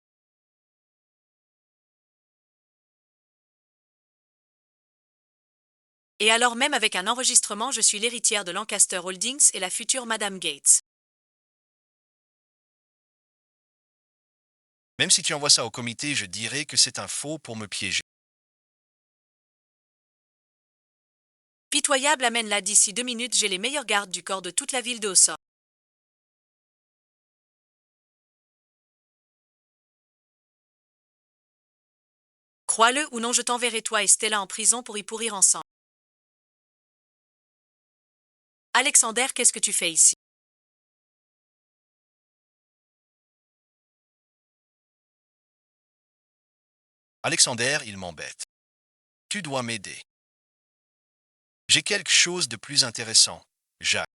Et alors même avec un enregistrement, je suis l'héritière de Lancaster Holdings et la future Madame Gates. Même si tu envoies ça au comité, je dirais que c'est un faux pour me piéger. Pitoyable, amène là d'ici 2 minutes, j'ai les meilleurs gardes du corps de toute la ville de Hossor. Crois-le ou non, je t'enverrai toi et Stella en prison pour y pourrir ensemble. Alexander, qu'est-ce que tu fais ici? Alexander, il m'embête. Tu dois m'aider. J'ai quelque chose de plus intéressant, Jacques.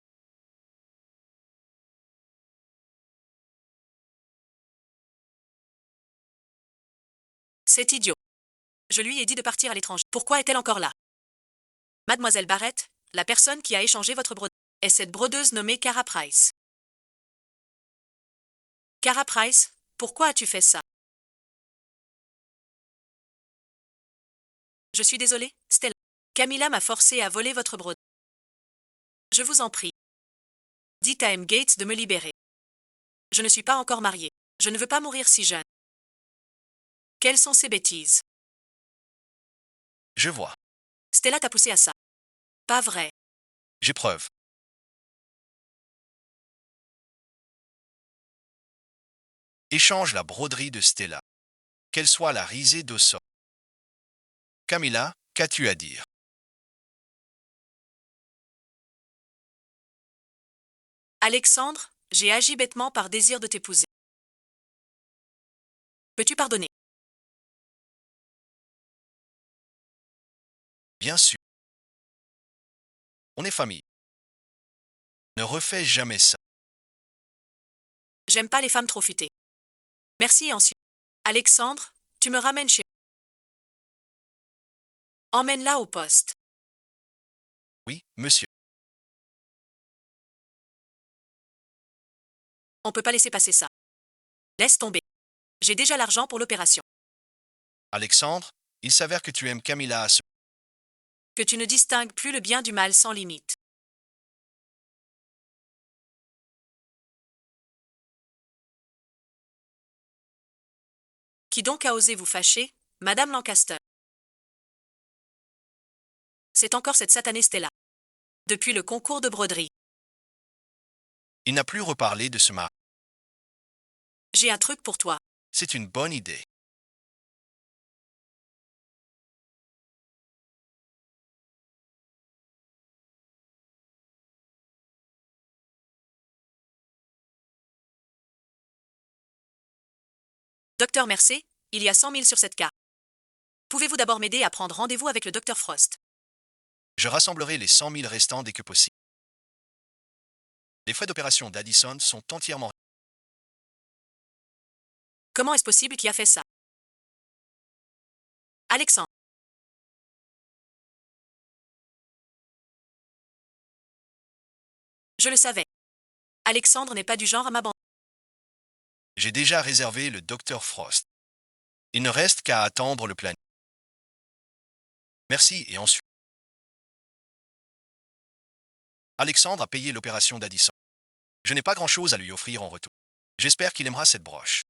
C'est idiot. Je lui ai dit de partir à l'étranger. Pourquoi est-elle encore là? Mademoiselle Barrett, la personne qui a échangé votre brodeuse, est cette brodeuse nommée Cara Price. Cara Price, pourquoi as-tu fait ça? Je suis désolée, Stella. Camilla m'a forcé à voler votre brodeuse. Je vous en prie. Dites à M. Gates de me libérer. Je ne suis pas encore mariée. Je ne veux pas mourir si jeune. Quelles sont ces bêtises? Je vois. Stella t'a poussé à ça. Pas vrai. J'ai preuve. Échange la broderie de Stella. Qu'elle soit la risée d'Ossor. Camilla, qu'as-tu à dire? Alexandre, j'ai agi bêtement par désir de t'épouser. Peux-tu pardonner? Bien sûr. On est famille. Ne refais jamais ça. J'aime pas les femmes trop futées. Merci et ensuite. Alexandre, tu me ramènes chez. Emmène-la au poste. Oui, monsieur. On peut pas laisser passer ça. Laisse tomber. J'ai déjà l'argent pour l'opération. Alexandre, il s'avère que tu aimes Camilla à ce... Que tu ne distingues plus le bien du mal sans limite. Qui donc a osé vous fâcher, Madame Lancaster? C'est encore cette satanée Stella. Depuis le concours de broderie. Il n'a plus reparlé de ce mari. J'ai un truc pour toi. C'est une bonne idée. Docteur Mercé, il y a 100 000 sur cette carte. Pouvez-vous d'abord m'aider à prendre rendez-vous avec le docteur Frost? Je rassemblerai les 100 000 restants dès que possible. Les frais d'opération d'Addison sont entièrement... Comment est-ce possible qui a fait ça? Alexandre. Je le savais. Alexandre n'est pas du genre à m'abandonner. J'ai déjà réservé le docteur Frost. Il ne reste qu'à attendre le planning. Merci et ensuite... Alexandre a payé l'opération d'Addison. Je n'ai pas grand-chose à lui offrir en retour. J'espère qu'il aimera cette broche.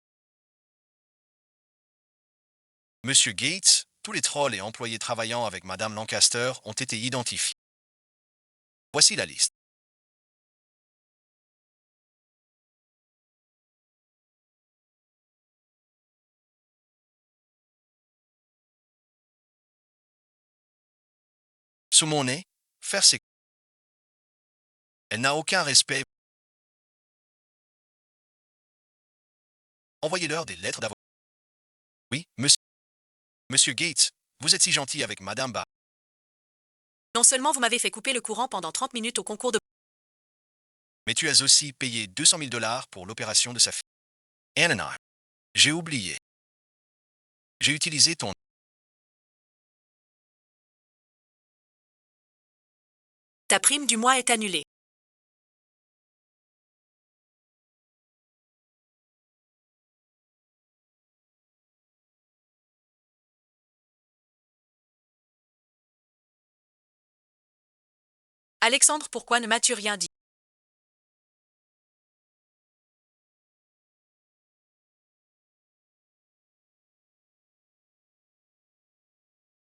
Monsieur Gates, tous les trolls et employés travaillant avec Madame Lancaster ont été identifiés. Voici la liste. Sous mon nez, faire ses... Elle n'a aucun respect. Envoyez-leur des lettres d'avocat. Oui, monsieur. Monsieur Gates, vous êtes si gentil avec Madame Ba. Non seulement vous m'avez fait couper le courant pendant 30 minutes au concours de... Mais tu as aussi payé 200 000 dollars pour l'opération de sa fille. Anna, j'ai oublié. J'ai utilisé ton... Ta prime du mois est annulée. Alexandre, pourquoi ne m'as-tu rien dit?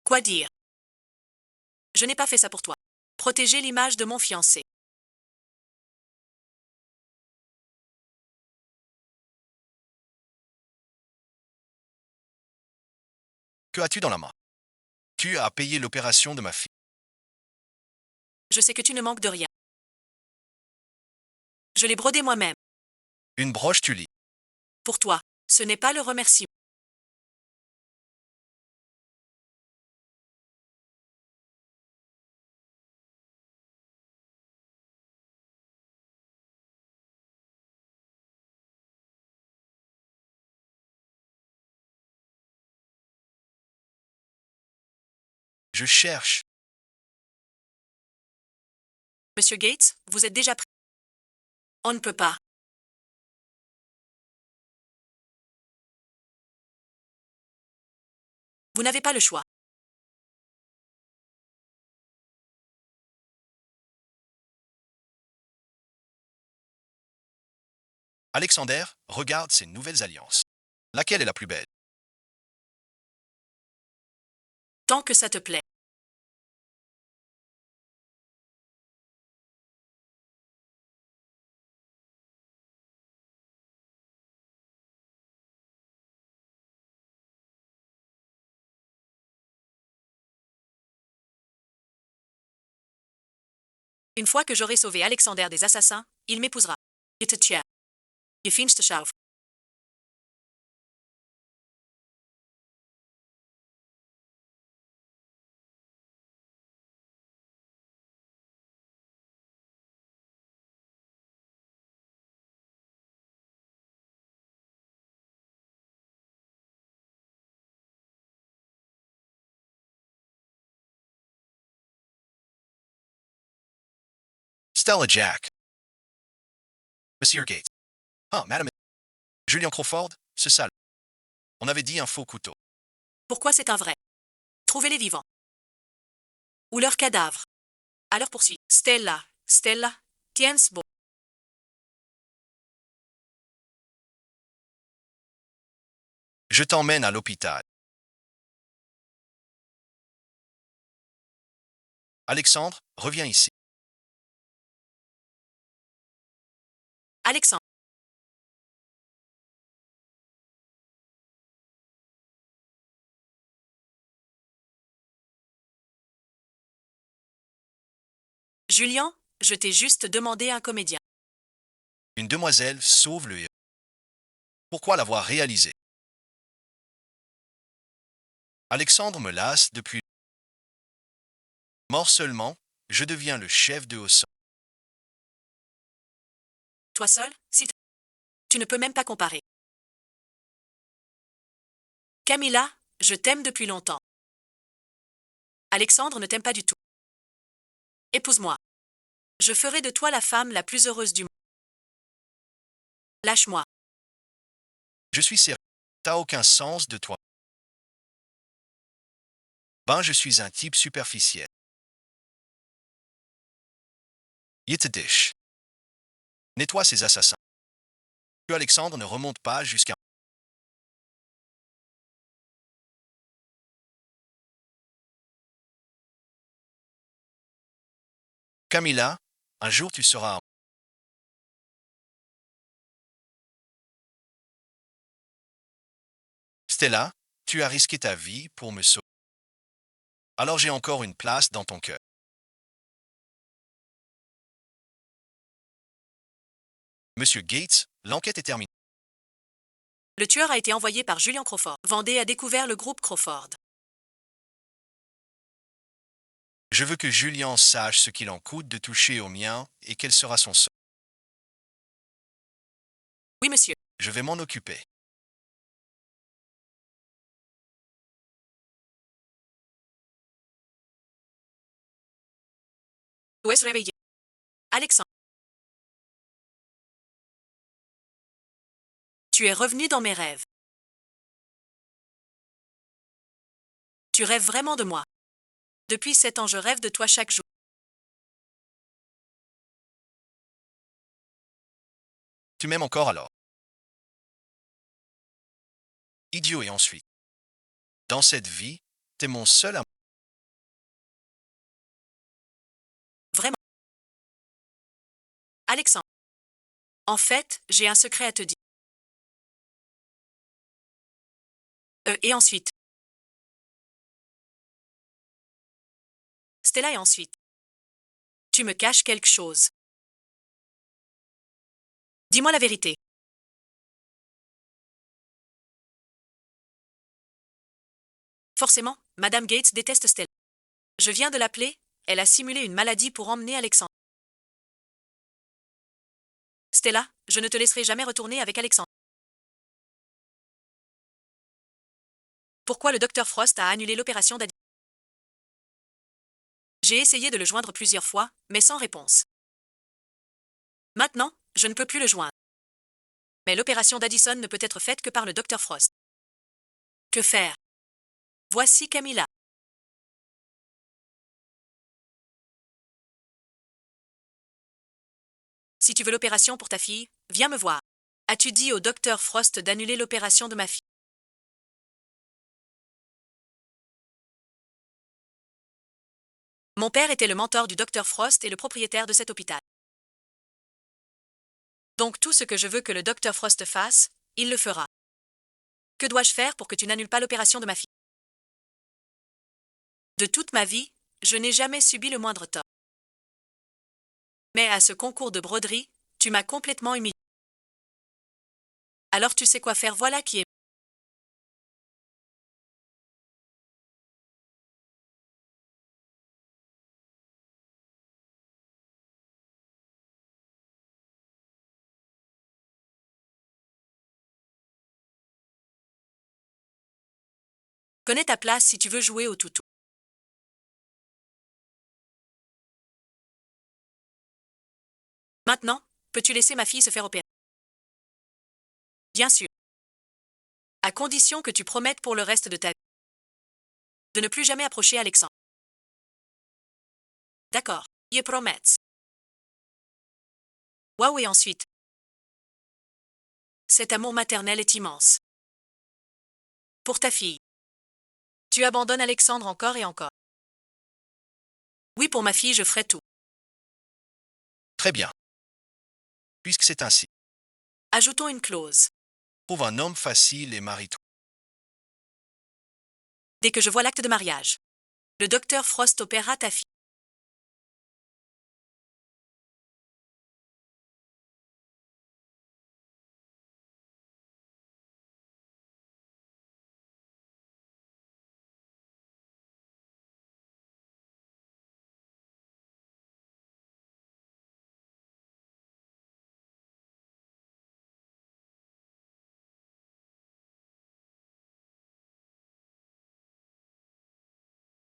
Quoi dire? Je n'ai pas fait ça pour toi. Protéger l'image de mon fiancé. Que as-tu dans la main? Tu as payé l'opération de ma fille. Je sais que tu ne manques de rien. Je l'ai brodé moi-même. Une broche tu lis. Pour toi, ce n'est pas le remerciement. Je cherche. Monsieur Gates, vous êtes déjà prêt? On ne peut pas. Vous n'avez pas le choix. Alexander, regarde ces nouvelles alliances. Laquelle est la plus belle? Tant que ça te plaît. Une fois que j'aurai sauvé Alexander des assassins, il m'épousera. Je te tiens. Je finste Schauf. Stella Jack. Monsieur Gates. Ah, madame. Julian Crawford, c'est ça. On avait dit un faux couteau. Pourquoi c'est un vrai? Trouvez-les vivants. Ou leurs cadavres. À leur poursuite. Stella. Stella. Tiens bon. Je t'emmène à l'hôpital. Alexandre, reviens ici. Alexandre. Julien, je t'ai juste demandé un comédien. Une demoiselle sauve le héros. Pourquoi l'avoir réalisé? Alexandre me lasse depuis. Mort seulement, je deviens le chef de Haussant. Toi seul, si tu ne peux même pas comparer. Camilla, je t'aime depuis longtemps. Alexandre ne t'aime pas du tout. Épouse-moi. Je ferai de toi la femme la plus heureuse du monde. Lâche-moi. Je suis sérieux. T'as aucun sens de toi. Ben, je suis un type superficiel. Yetedish. Nettoie ces assassins. Que Alexandre ne remonte pas jusqu'à. Camilla, un jour tu seras un. Stella, tu as risqué ta vie pour me sauver. Alors j'ai encore une place dans ton cœur. Monsieur Gates, l'enquête est terminée. Le tueur a été envoyé par Julian Crawford. Vendée a découvert le groupe Crawford. Je veux que Julien sache ce qu'il en coûte de toucher au mien et quel sera son sort. Oui, monsieur. Je vais m'en occuper. Où est-ce réveillé? Alexandre. Tu es revenu dans mes rêves. Tu rêves vraiment de moi. Depuis 7 ans, je rêve de toi chaque jour. Tu m'aimes encore alors? Idiot et ensuite. Dans cette vie, t'es mon seul amour. Alexandre. En fait, j'ai un secret à te dire. Et ensuite. Stella, et ensuite. Tu me caches quelque chose. Dis-moi la vérité. Forcément, Madame Gates déteste Stella. Je viens de l'appeler, elle a simulé une maladie pour emmener Alexandre. Stella, je ne te laisserai jamais retourner avec Alexandre. Pourquoi le docteur Frost a annulé l'opération d'Addison? J'ai essayé de le joindre plusieurs fois, mais sans réponse. Maintenant, je ne peux plus le joindre. Mais l'opération d'Addison ne peut être faite que par le docteur Frost. Que faire? Voici Camilla. Si tu veux l'opération pour ta fille, viens me voir. As-tu dit au docteur Frost d'annuler l'opération de ma fille? Mon père était le mentor du docteur Frost et le propriétaire de cet hôpital. Donc tout ce que je veux que le docteur Frost fasse, il le fera. Que dois-je faire pour que tu n'annules pas l'opération de ma fille? De toute ma vie, je n'ai jamais subi le moindre tort. Mais à ce concours de broderie, tu m'as complètement humilié. Alors tu sais quoi faire, voilà qui est. Connais ta place si tu veux jouer au toutou. Maintenant, peux-tu laisser ma fille se faire opérer? Bien sûr. À condition que tu promettes pour le reste de ta vie de ne plus jamais approcher Alexandre. D'accord, je promets. Waouh, et ensuite. Cet amour maternel est immense. Pour ta fille. Tu abandonnes Alexandre encore et encore. Oui, pour ma fille, je ferai tout. Très bien. Puisque c'est ainsi, Ajoutons une clause. trouve un homme facile et marie-toi. Dès que je vois l'acte de mariage, le docteur Frost opérera ta fille.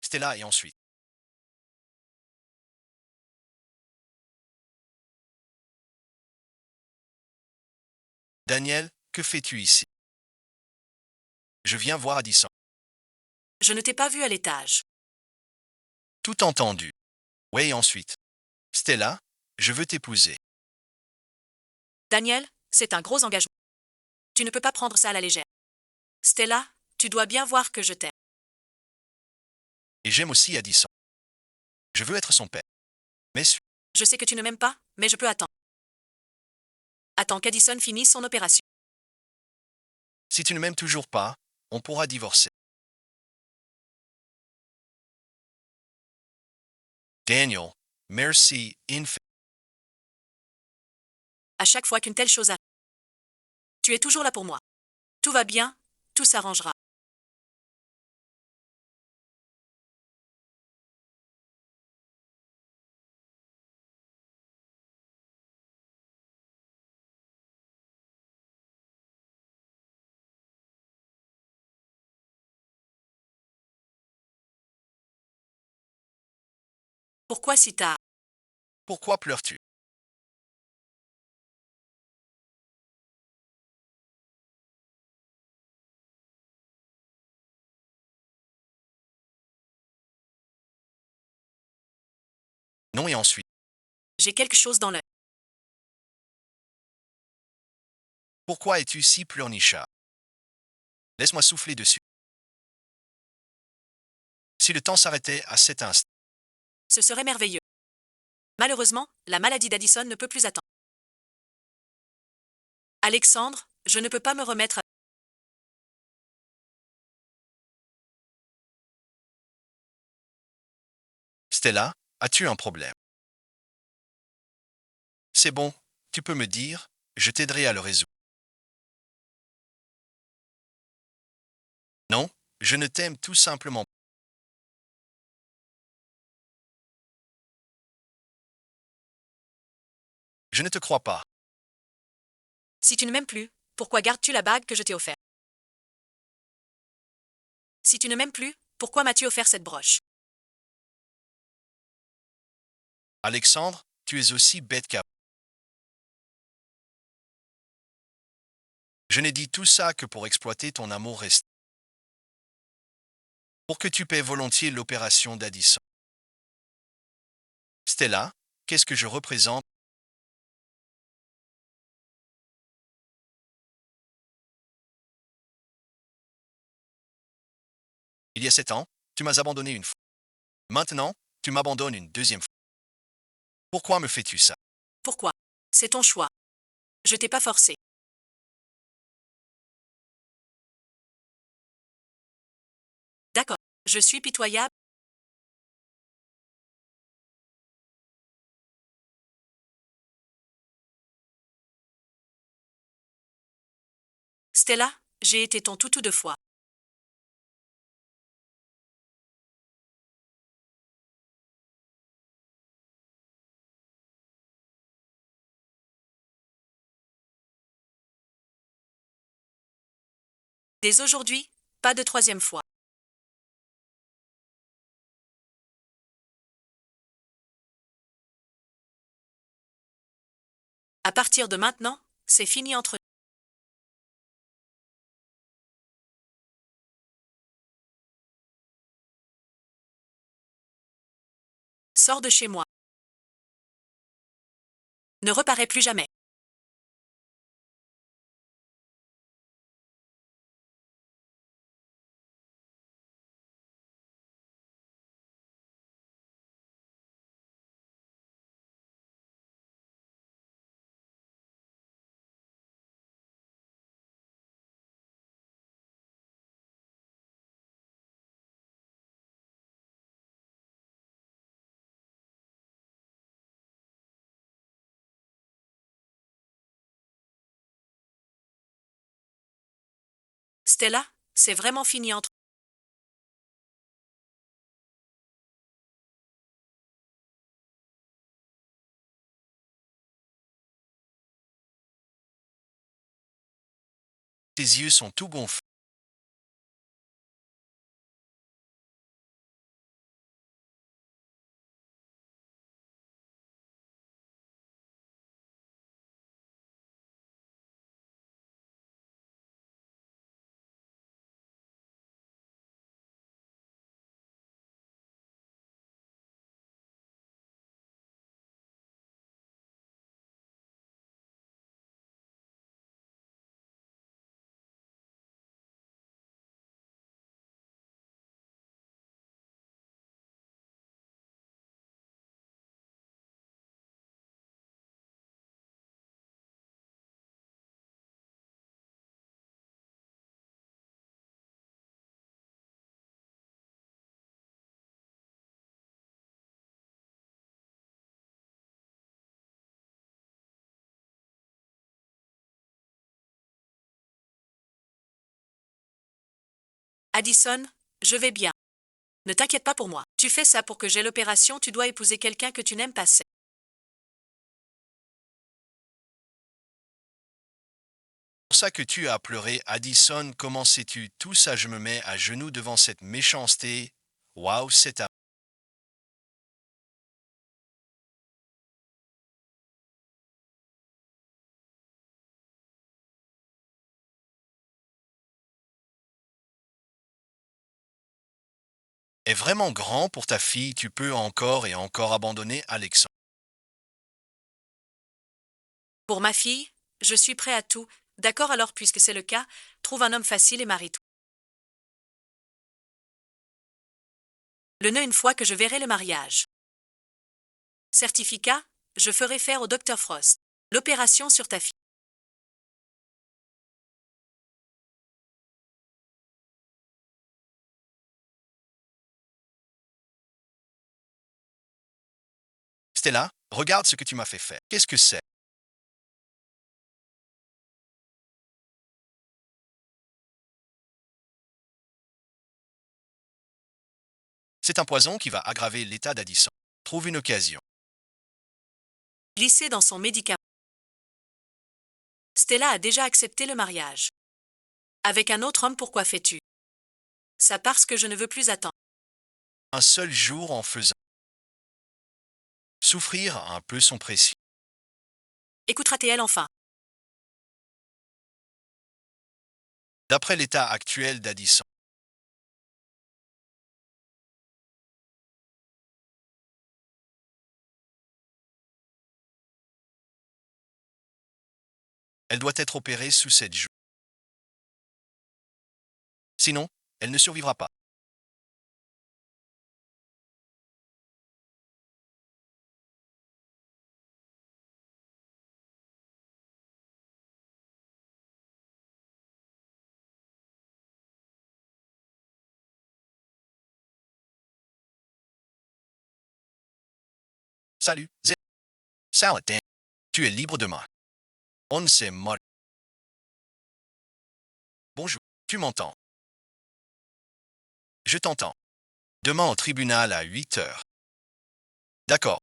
Stella, et ensuite. Daniel, que fais-tu ici? Je viens voir Addison. Je ne t'ai pas vu à l'étage. Tout entendu. Oui, et ensuite. Stella, je veux t'épouser. Daniel, c'est un gros engagement. Tu ne peux pas prendre ça à la légère. Stella, tu dois bien voir que je t'aime. Et j'aime aussi Addison. Je veux être son père. Mais Je sais que tu ne m'aimes pas, mais je peux attendre. Attends qu'Addison finisse son opération. si tu ne m'aimes toujours pas, on pourra divorcer. Daniel, merci infiniment. À chaque fois qu'une telle chose arrive, tu es toujours là pour moi. Tout va bien, tout s'arrangera. Pourquoi si tard? Pourquoi pleures-tu? Non, et ensuite. J'ai quelque chose dans l'œil. Pourquoi es-tu si pleurnichard? Laisse-moi souffler dessus. Si le temps s'arrêtait à cet instant, Ce serait merveilleux. Malheureusement, la maladie d'Addison ne peut plus attendre. Alexandre, je ne peux pas me remettre à... Stella, as-tu un problème? C'est bon, tu peux me dire, je t'aiderai à le résoudre. Non, je ne t'aime tout simplement pas. Je ne te crois pas. Si tu ne m'aimes plus, pourquoi gardes-tu la bague que je t'ai offerte? Si tu ne m'aimes plus, pourquoi m'as-tu offert cette broche? Alexandre, tu es aussi bête qu'à... Je n'ai dit tout ça que pour exploiter ton amour resté. Pour que tu paies volontiers l'opération d'Addison. Stella, qu'est-ce que je représente? Il y a 7 ans, tu m'as abandonné une fois. Maintenant, tu m'abandonnes une deuxième fois. Pourquoi me fais-tu ça? Pourquoi? C'est ton choix. Je t'ai pas forcé. D'accord. Je suis pitoyable. Stella, j'ai été ton toutou de fois. Dès aujourd'hui, pas de troisième fois. À partir de maintenant, c'est fini entre nous. Sors de chez moi. Ne reparais plus jamais. Stella, c'est vraiment fini entre Tes yeux sont tout gonflés. Addison, je vais bien. Ne t'inquiète pas pour moi. Tu fais ça pour que j'ai l'opération, tu dois épouser quelqu'un que tu n'aimes pas. C'est Pour ça que tu as pleuré, Addison, comment sais-tu? Tout ça, je me mets à genoux devant cette méchanceté. Waouh, est vraiment grand pour ta fille, tu peux encore et encore abandonner Alexandre. pour ma fille, je suis prêt à tout. D'accord alors puisque c'est le cas, trouve un homme facile et marie-toi. Le nœud une fois que je verrai le mariage. Certificat, je ferai faire au docteur Frost. L'opération sur ta fille. Stella, regarde ce que tu m'as fait faire. Qu'est-ce que c'est? C'est un poison qui va aggraver l'état d'Addison. Trouve une occasion. Glisser dans son médicament. Stella a déjà accepté le mariage. Avec un autre homme, pourquoi fais-tu ça? Parce que je ne veux plus attendre. Un seul jour en faisant souffrir un peu son précis. Écoutera-t-elle enfin? D'après l'état actuel d'Addison, elle doit être opérée sous 7 jours. Sinon, elle ne survivra pas. Salut, Salad Dan. Tu es libre demain. On s'est mort. Bonjour, tu m'entends? Je t'entends. Demain au tribunal à 8 heures. D'accord.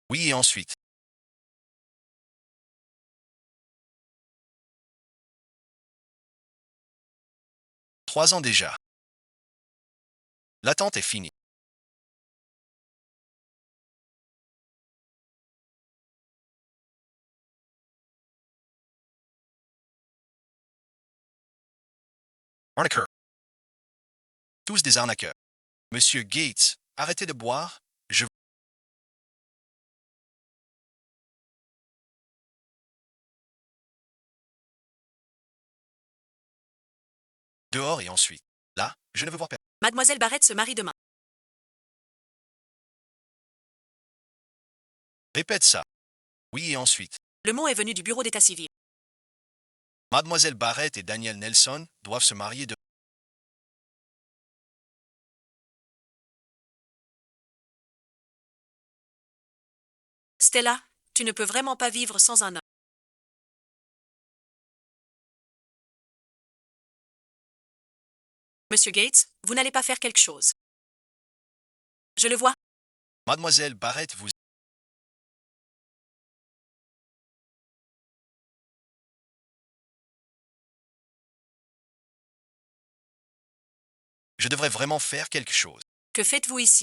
Oui, et ensuite. Trois ans déjà. L'attente est finie. Arnaqueur. Tous des arnaqueurs. Monsieur Gates, arrêtez de boire. Je... Dehors et ensuite. Là, je ne veux voir personne. Mademoiselle Barrett se marie demain. Répète ça. Oui, et ensuite. Le mot est venu du bureau d'état civil. Mademoiselle Barrett et Daniel Nelson doivent se marier de... Stella, tu ne peux vraiment pas vivre sans un homme. Monsieur Gates, vous n'allez pas faire quelque chose. Je le vois. Mademoiselle Barrett vous... Je devrais vraiment faire quelque chose. Que faites-vous ici?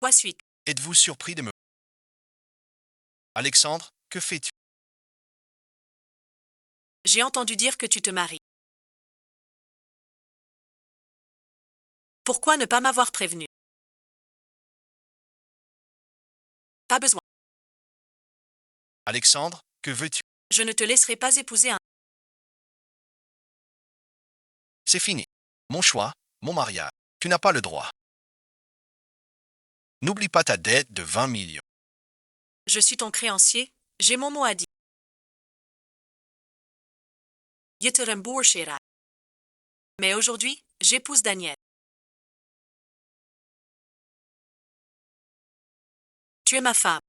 Quoi suite? Êtes-vous surpris de me... Alexandre, que fais-tu? J'ai entendu dire que tu te maries. Pourquoi ne pas m'avoir prévenu? Pas besoin. Alexandre, que veux-tu? Je ne te laisserai pas épouser un... C'est fini. Mon choix, mon mariage. Tu n'as pas le droit. N'oublie pas ta dette de 20 millions. Je suis ton créancier, j'ai mon mot à dire. Je te rembourserai. Mais aujourd'hui, j'épouse Daniel. Tu es ma femme.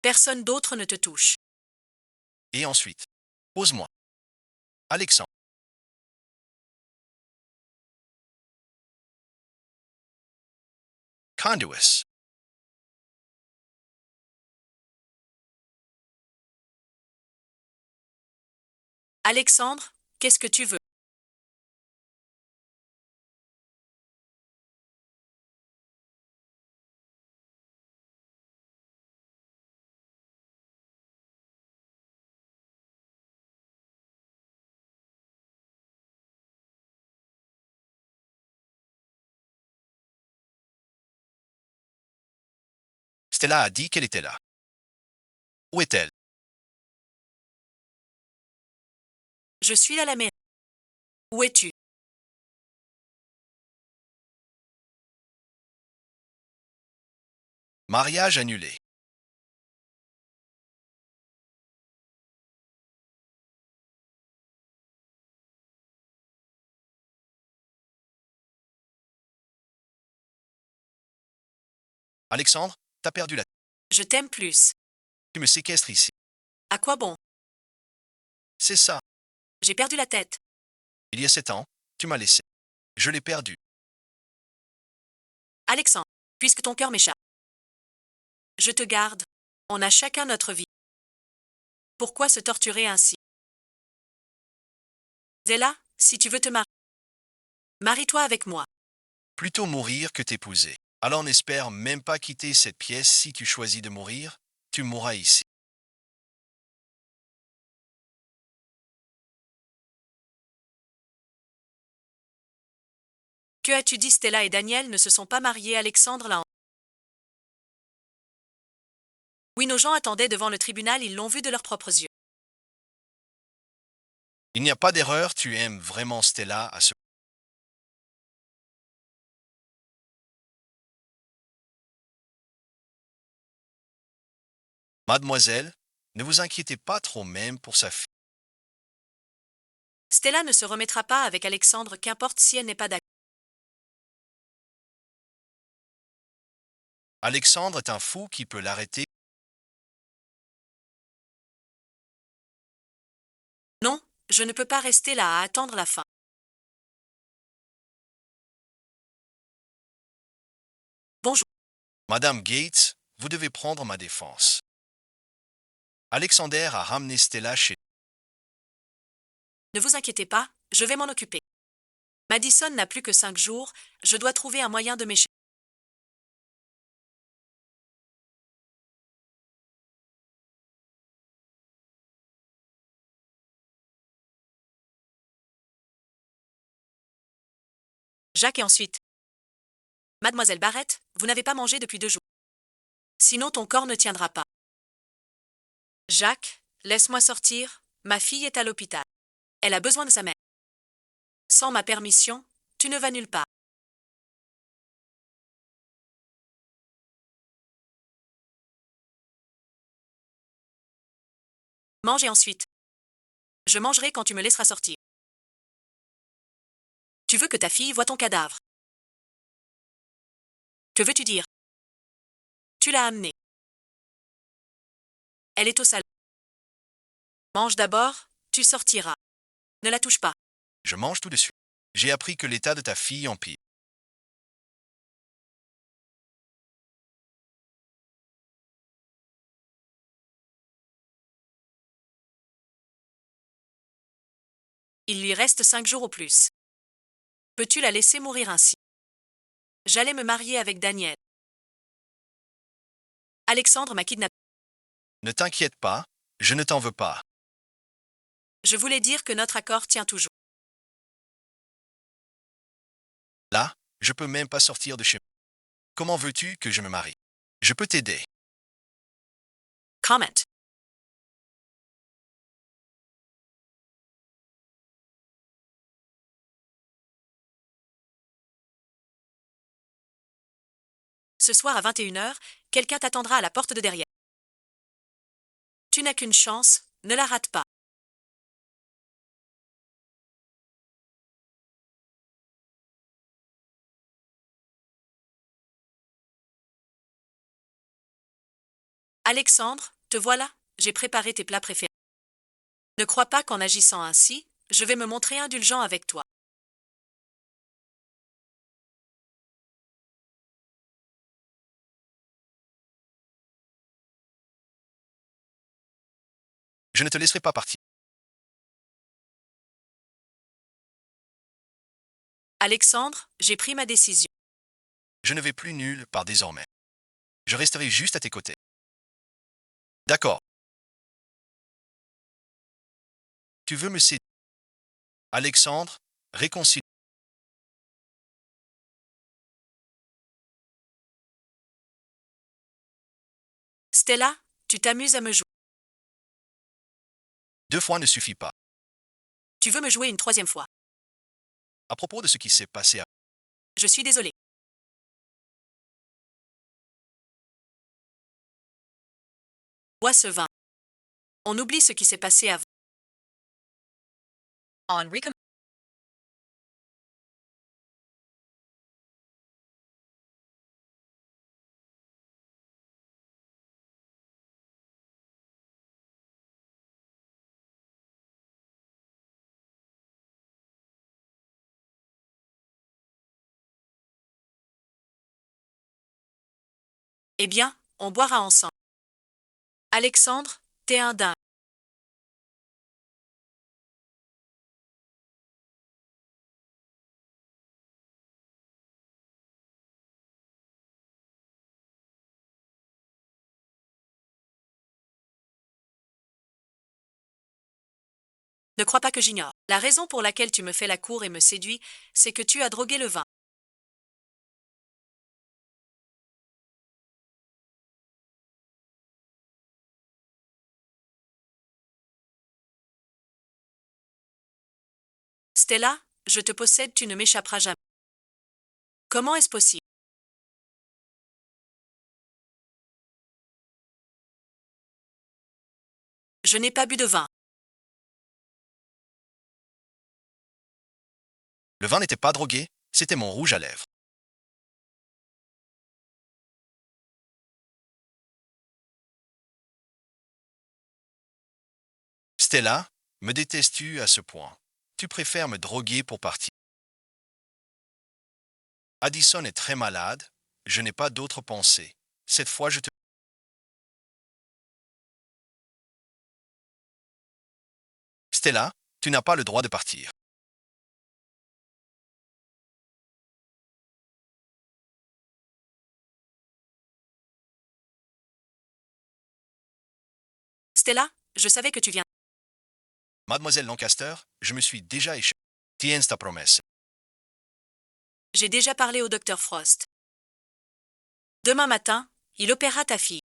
Personne d'autre ne te touche. Et ensuite, pose-moi. Alexandre. Conduis. Alexandre, qu'est-ce que tu veux? Stella a dit qu'elle était là. Où est-elle? Je suis à la mairie. Où es-tu? Mariage annulé. Alexandre, t'as perdu la... Je t'aime plus. Tu me séquestres ici. À quoi bon? C'est ça. J'ai perdu la tête. Il y a 7 ans, tu m'as laissé. Je l'ai perdu. Alexandre, puisque ton cœur m'échappe. Je te garde. On a chacun notre vie. Pourquoi se torturer ainsi? Zella, si tu veux te marier, marie-toi avec moi. Plutôt mourir que t'épouser. Alors n'espère même pas quitter cette pièce. Si tu choisis de mourir, tu mourras ici. Que as-tu dit? Stella et Daniel ne se sont pas mariés. Alexandre l'a. Oui, nos gens attendaient devant le tribunal, ils l'ont vu de leurs propres yeux. Il n'y a pas d'erreur, tu aimes vraiment Stella à ce... Mademoiselle, ne vous inquiétez pas trop même pour sa fille. Stella ne se remettra pas avec Alexandre, qu'importe si elle n'est pas d'accord. Alexandre est un fou qui peut l'arrêter. Non, je ne peux pas rester là à attendre la fin. Bonjour. Madame Gates, vous devez prendre ma défense. Alexander a ramené Stella chez... Ne vous inquiétez pas, je vais m'en occuper. Madison n'a plus que 5 jours, je dois trouver un moyen de m'échapper. Jacques et ensuite. Mademoiselle Barrett, vous n'avez pas mangé depuis 2 jours. Sinon ton corps ne tiendra pas. Jacques, laisse-moi sortir, ma fille est à l'hôpital. Elle a besoin de sa mère. Sans ma permission, tu ne vas nulle part. Mange et ensuite. Je mangerai quand tu me laisseras sortir. Tu veux que ta fille voie ton cadavre. Que veux-tu dire? Tu l'as amenée. Elle est au salon. Mange d'abord, tu sortiras. Ne la touche pas. Je mange tout de suite. J'ai appris que l'état de ta fille empire. Il lui reste 5 jours au plus. Peux-tu la laisser mourir ainsi? J'allais me marier avec Daniel. Alexandre m'a kidnappé. Ne t'inquiète pas, je ne t'en veux pas. Je voulais dire que notre accord tient toujours. Là, je peux même pas sortir de chez moi. Comment veux-tu que je me marie? Je peux t'aider. Comment. Ce soir à 21h, quelqu'un t'attendra à la porte de derrière. Tu n'as qu'une chance, ne la rate pas. Alexandre, te voilà, j'ai préparé tes plats préférés. Ne crois pas qu'en agissant ainsi, je vais me montrer indulgent avec toi. Je ne te laisserai pas partir. Alexandre, j'ai pris ma décision. Je ne vais plus nulle part désormais. Je resterai juste à tes côtés. D'accord. Tu veux me séduire? Alexandre, réconcilie. Stella, tu t'amuses à me jouer. 2 fois ne suffit pas. Tu veux me jouer une troisième fois. À propos de ce qui s'est passé à... Je suis désolée. Bois ce vin. On oublie ce qui s'est passé avant. On recom- Eh bien, on boira ensemble. Alexandre, t'es un dingue. Ne crois pas que j'ignore. La raison pour laquelle tu me fais la cour et me séduis, c'est que tu as drogué le vin. Stella, je te possède, tu ne m'échapperas jamais. Comment est-ce possible? Je n'ai pas bu de vin. Le vin n'était pas drogué, c'était mon rouge à lèvres. Stella, me détestes-tu à ce point? Tu préfères me droguer pour partir. Addison est très malade, je n'ai pas d'autre pensée. Cette fois, je te... Stella, tu n'as pas le droit de partir. Stella, je savais que tu viens. Mademoiselle Lancaster, je me suis déjà échappé. Tiens ta promesse. J'ai déjà parlé au docteur Frost. Demain matin, il opérera ta fille.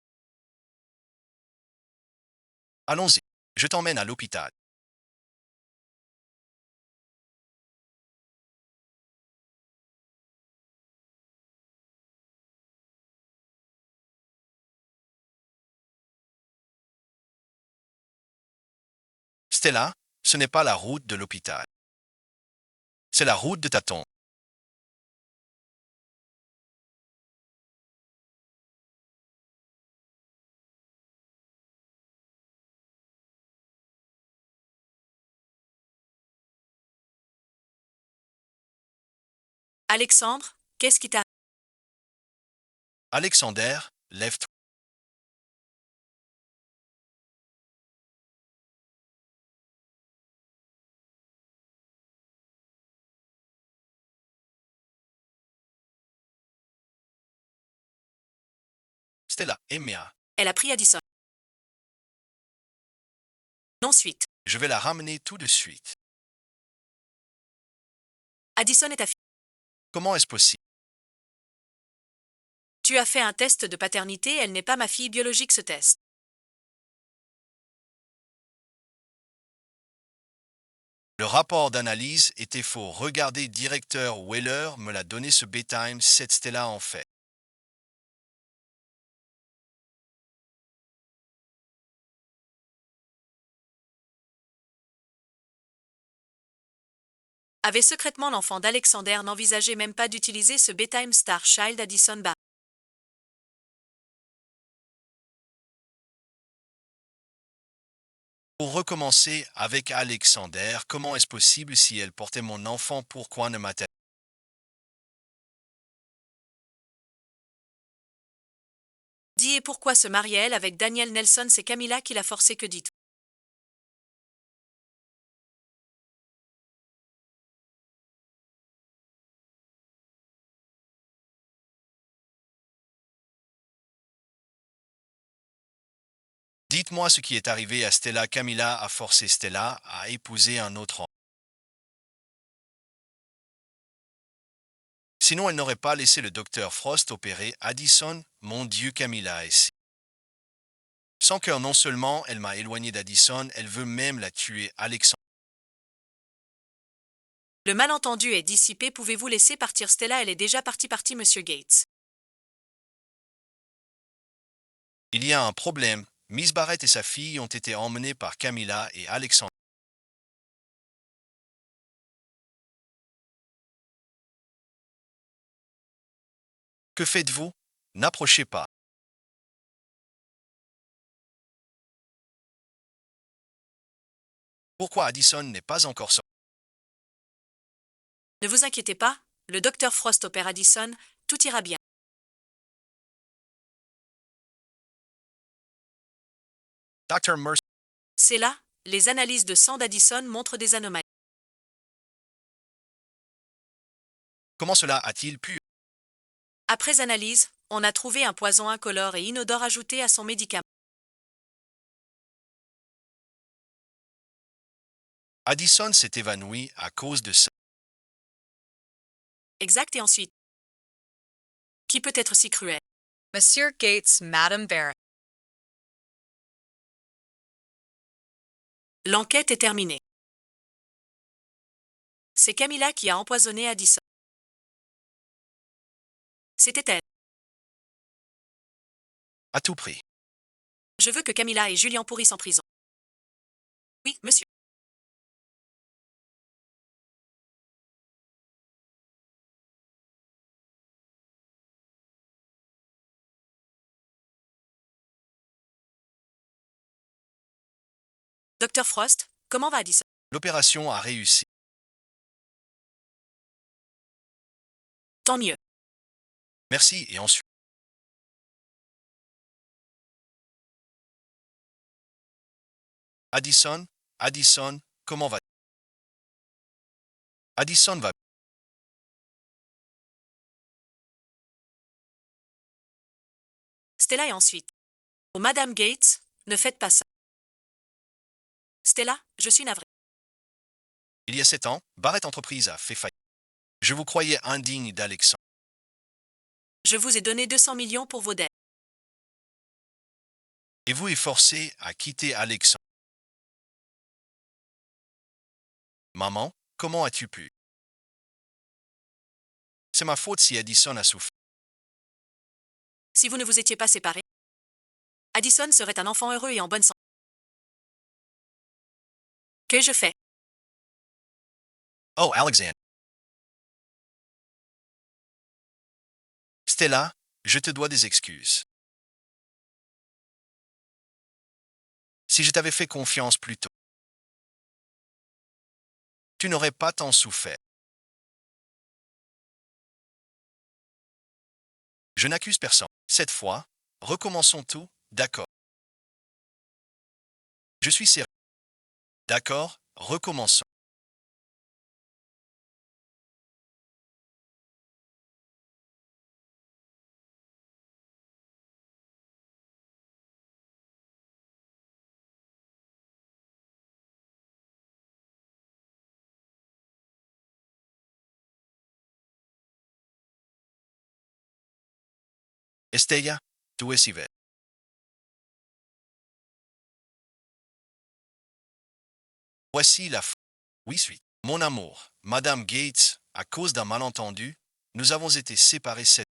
Allons-y, je t'emmène à l'hôpital. Stella, ce n'est pas la route de l'hôpital. C'est la route de ta tombe. Alexandre, qu'est-ce qui t'a... Alexander, lève-toi. Stella, Emma, Elle a pris Addison. Non suite. je vais la ramener tout de suite. Addison est ta fille. Comment est-ce possible? Tu as fait un test de paternité, elle n'est pas ma fille biologique ce test. Le rapport d'analyse était faux. Regardez, directeur Weller me l'a donné ce bedtime, cette Stella en fait. Avait secrètement l'enfant d'Alexander n'envisageait même pas d'utiliser ce bedtime Star Child Addison Bar. Pour recommencer avec Alexander, comment est-ce possible si elle portait mon enfant? Pourquoi ne m'a-t-elle... Dis et pourquoi se mariait-elle avec Daniel Nelson? C'est Camilla qui l'a forcé, que dites-vous? Dites-moi ce qui est arrivé à Stella. Camilla a forcé Stella à épouser un autre homme. Sinon, elle n'aurait pas laissé le docteur Frost opérer Addison. Mon Dieu, Camilla est si... Sans cœur, non seulement elle m'a éloigné d'Addison, elle veut même la tuer, Alexandre. Le malentendu est dissipé, pouvez-vous laisser partir Stella? Elle est déjà partie, Monsieur Gates. Il y a un problème. Miss Barrett et sa fille ont été emmenées par Camilla et Alexandre. Que faites-vous? N'approchez pas. Pourquoi Addison n'est pas encore sorti? Ne vous inquiétez pas, le docteur Frost opère Addison, tout ira bien. Dr. Mercer, C'est là, les analyses de sang d'Addison montrent des anomalies. comment cela a-t-il pu? Après analyse, on a trouvé un poison incolore et inodore ajouté à son médicament. Addison s'est évanoui à cause de ça. Exact, et ensuite. Qui peut être si cruel? Monsieur Gates, Madame Barrett. L'enquête est terminée. C'est Camilla qui a empoisonné Addison. C'était elle. À tout prix. Je veux que Camilla et Julien pourrissent en prison. Oui, monsieur. Docteur Frost, comment va Addison? L'opération a réussi. Tant mieux. Merci et ensuite. Addison, Addison, comment va? Addison va. Stella et ensuite. Oh, Madame Gates, ne faites pas ça. Stella, je suis navrée. Il y a 7 ans, Barrett Entreprise a fait faillite. Je vous croyais indigne d'Alexandre. Je vous ai donné 200 millions pour vos dettes. Et vous est forcé à quitter Alexandre. Maman, comment as-tu pu? C'est ma faute si Addison a souffert. Si vous ne vous étiez pas séparés, Addison serait un enfant heureux et en bonne santé. Que je fais? Oh, Alexandre. Stella, je te dois des excuses. Si je t'avais fait confiance plus tôt, tu n'aurais pas tant souffert. Je n'accuse personne. Cette fois, recommençons tout, d'accord. Je suis sérieux. D'accord, recommençons. Estella, tu es si belle. Voici la fin. Oui, suite. Mon amour, Madame Gates, à cause d'un malentendu, nous avons été séparés cette.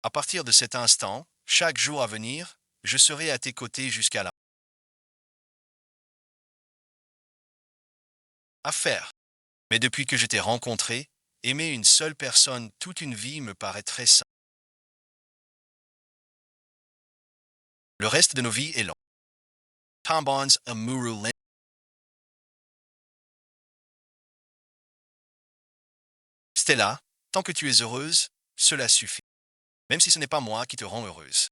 À partir de cet instant, chaque jour à venir, je serai à tes côtés jusqu'à la. Affaire. Mais depuis que je t'ai rencontré, aimer une seule personne toute une vie me paraît très simple. Le reste de nos vies est long. Tom Bonds, Amuru Lin. Stella, tant que tu es heureuse, cela suffit. Même si ce n'est pas moi qui te rend heureuse.